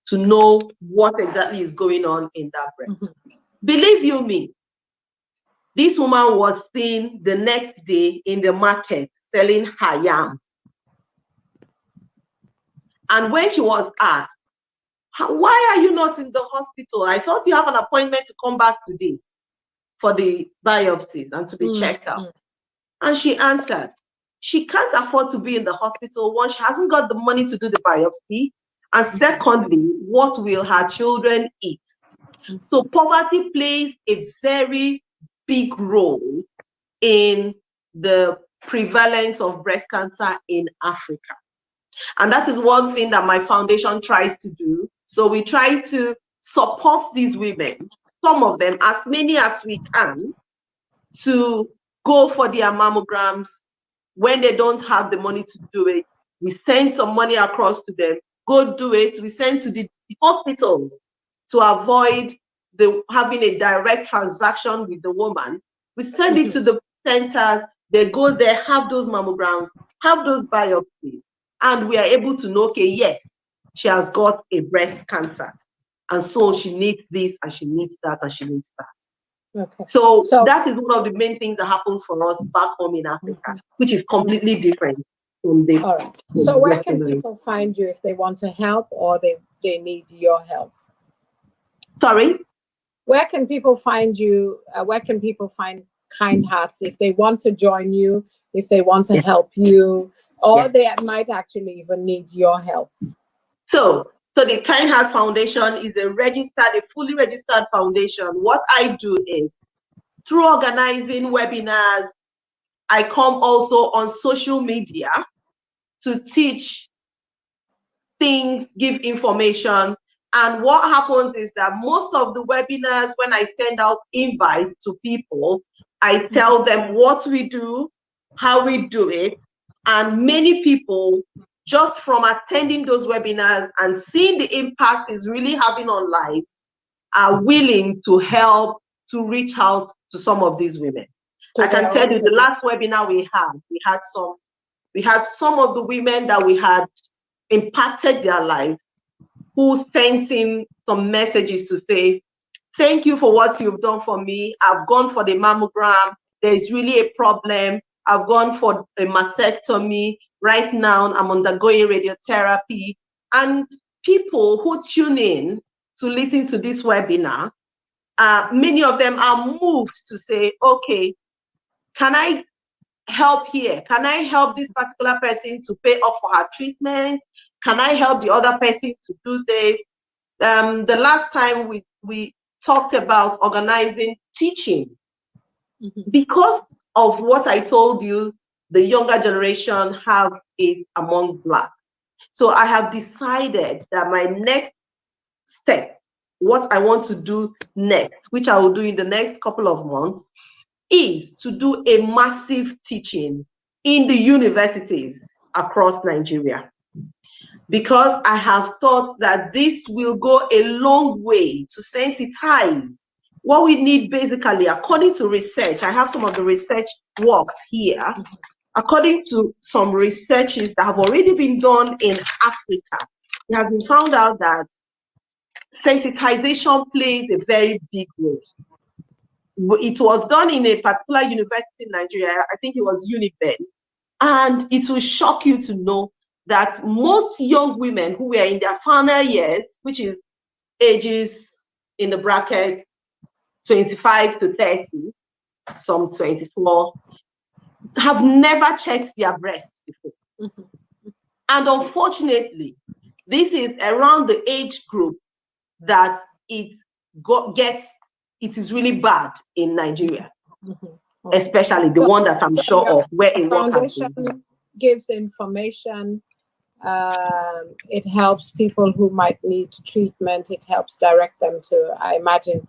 to know what exactly is going on in that breast. Believe you me, this woman was seen the next day in the market selling her yam. And when she was asked, why are you not in the hospital? I thought you have an appointment to come back today for the biopsies and to be checked out. And she answered, she can't afford to be in the hospital. One, she hasn't got the money to do the biopsy. And secondly, what will her children eat? So poverty plays a very big role in the prevalence of breast cancer in Africa. And that is one thing that my foundation tries to do. So we try to support these women, some of them, as many as we can, to go for their mammograms. When they don't have the money to do it, we send some money across to them, go do it. We send to the hospitals to avoid having a direct transaction with the woman. We send it to the centers, they go there, have those mammograms, have those biopsies, and we are able to know, okay, yes, she has got a breast cancer. And so she needs this, and she needs that, and she needs that. Okay. So that is one of the main things that happens for us back home in Africa, which is completely different from this. All right. So where can people find you if they want to help or they need your help? Sorry? Where can people find you? Where can people find Kindheart if they want to join you, if they want to help you, or they might actually even need your help? So the Kindheart Foundation is a fully registered foundation. What I do is, through organizing webinars, I come also on social media to teach things, give information. And what happens is that most of the webinars, when I send out invites to people, I tell them what we do, how we do it. And many people, just from attending those webinars and seeing the impact it's really having on lives, are willing to help to reach out to some of these women. I can tell you the last webinar we had some of the women that we had impacted their lives who sent in some messages to say, thank you for what you've done for me. I've gone for the mammogram. There's really a problem. I've gone for a mastectomy. Right now, I'm undergoing radiotherapy. And people who tune in to listen to this webinar, many of them are moved to say, okay, can I help here? Can I help this particular person to pay up for her treatment? Can I help the other person to do this? The last time we talked about organizing teaching, because of what I told you, the younger generation have it among Black. So I have decided that my next step, what I want to do next, which I will do in the next couple of months, is to do a massive teaching in the universities across Nigeria. Because I have thought that this will go a long way to sensitize what we need basically, according to research, I have some of the research works here. According to some researches that have already been done in Africa, it has been found out that sensitization plays a very big role. It was done in a particular university in Nigeria. I think it was UNIBEN. And it will shock you to know that most young women who were in their final years, which is ages in the bracket 25 to 30, some 24, have never checked their breasts before. And unfortunately, this is around the age group that it is really bad in Nigeria, especially the one that I'm sure of, where a work has been done. Gives information. It helps people who might need treatment. It helps direct them to, I imagine,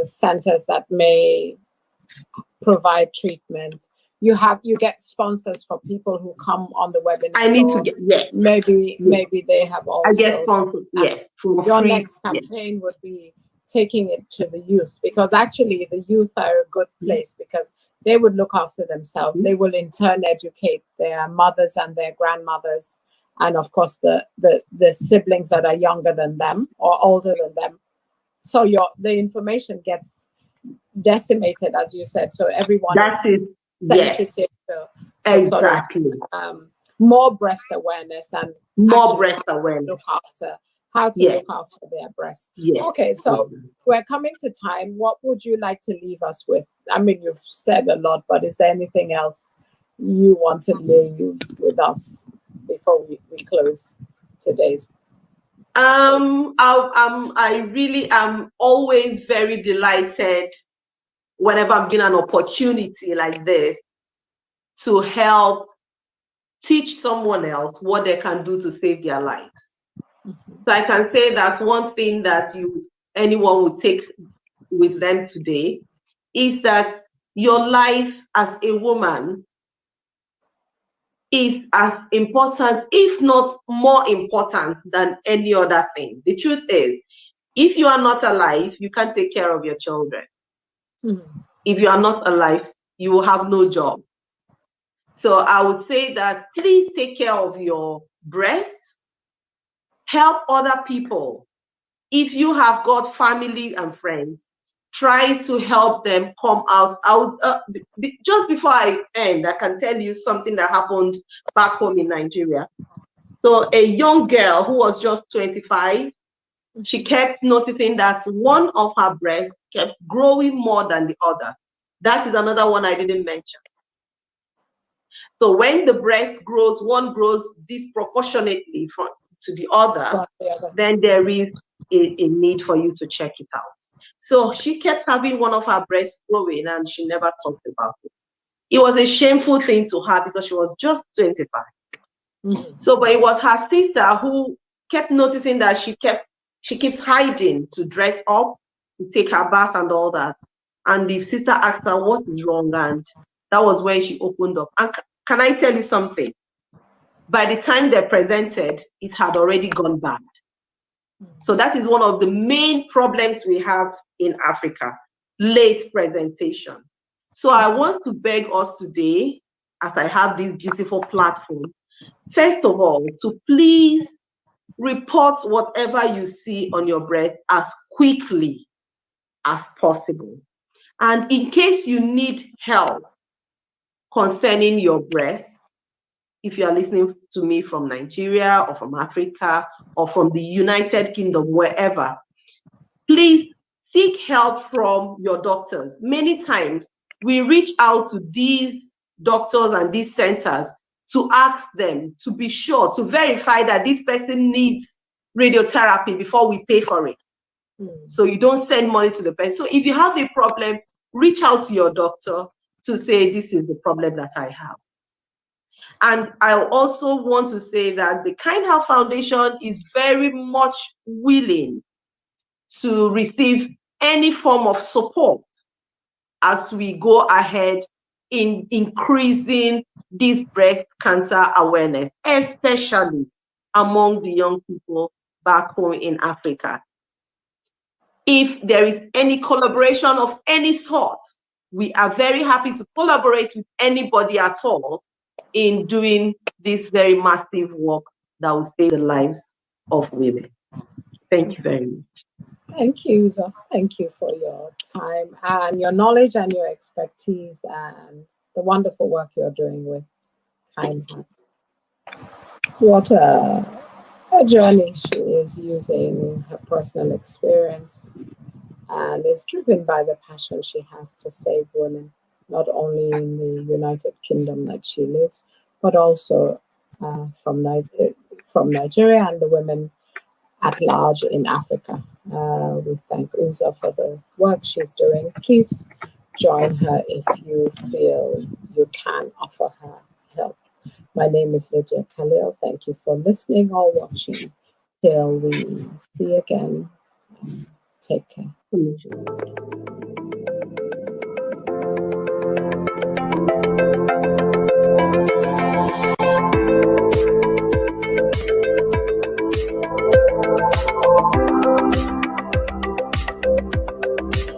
centers that may provide treatment. You get sponsors for people who come on the webinar. I need to get, yes. Maybe they have also. I get sponsors, yes. Your next campaign would be taking it to the youth, because actually the youth are a good place because they would look after themselves. They will in turn educate their mothers and their grandmothers, and of course the siblings that are younger than them or older than them. So the information gets decimated, as you said. So everyone is sensitive to exactly. Sort of, more breast awareness and more breast awareness. Look after how to look after their breast. Okay, so we're coming to time. What would you like to leave us with? I mean, you've said a lot, but is there anything else you want to leave with us before we close today's? I really am always very delighted whenever I'm given an opportunity like this to help teach someone else what they can do to save their lives. So I can say that one thing that anyone would take with them today is that your life as a woman is as important, if not more important, than any other thing. The truth is, if you are not alive, you can't take care of your children. If you are not alive, you will have no job. So I would say that please take care of your breasts, help other people. If you have got family and friends, try to help them come out. Just before I end, I can tell you something that happened back home in Nigeria. So a young girl who was just 25, she kept noticing that one of her breasts kept growing more than the other. That is another one I didn't mention. So when the breast grows, one grows disproportionately to the other, then there is a need for you to check it out. So she kept having one of her breasts growing and she never talked about it. It was a shameful thing to her because she was just 25. So, but it was her sister who kept noticing that she keeps hiding to dress up, to take her bath and all that. And the sister asked her, what is wrong? And that was when she opened up. And can I tell you something? By the time they presented, it had already gone bad. So that is one of the main problems we have in Africa, late presentation. So I want to beg us today, as I have this beautiful platform, first of all, to please report whatever you see on your breast as quickly as possible. And in case you need help concerning your breast, if you are listening to me from Nigeria or from Africa or from the United Kingdom, wherever, please seek help from your doctors. Many times we reach out to these doctors and these centers to ask them to be sure, to verify that this person needs radiotherapy before we pay for it. So you don't send money to the person. So if you have a problem, reach out to your doctor to say, this is the problem that I have. And I also want to say that the Kindheart Foundation is very much willing to receive any form of support as we go ahead in increasing this breast cancer awareness, especially among the young people back home in Africa. If there is any collaboration of any sort, we are very happy to collaborate with anybody at all in doing this very massive work that will save the lives of women. Thank you very much. Thank you, Uzo. Thank you for your time and your knowledge and your expertise and the wonderful work you're doing with Kindheart. What a journey she is using her personal experience and is driven by the passion she has to save women, not only in the United Kingdom that she lives, but also from Nigeria and the women at large in Africa. We thank Uzo for the work she's doing. Please join her if you feel you can offer her help. My name is Lydia Khalil. Thank you for listening or watching. Till we see again, take care.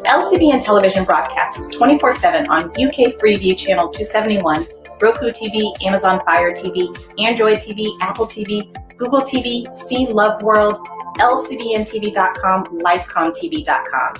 LCBN television broadcasts 24/7 on UK Freeview Channel 271, Roku TV, Amazon Fire TV, Android TV, Apple TV, Google TV, C Love World, LCBNTV.com, LifeComTV.com.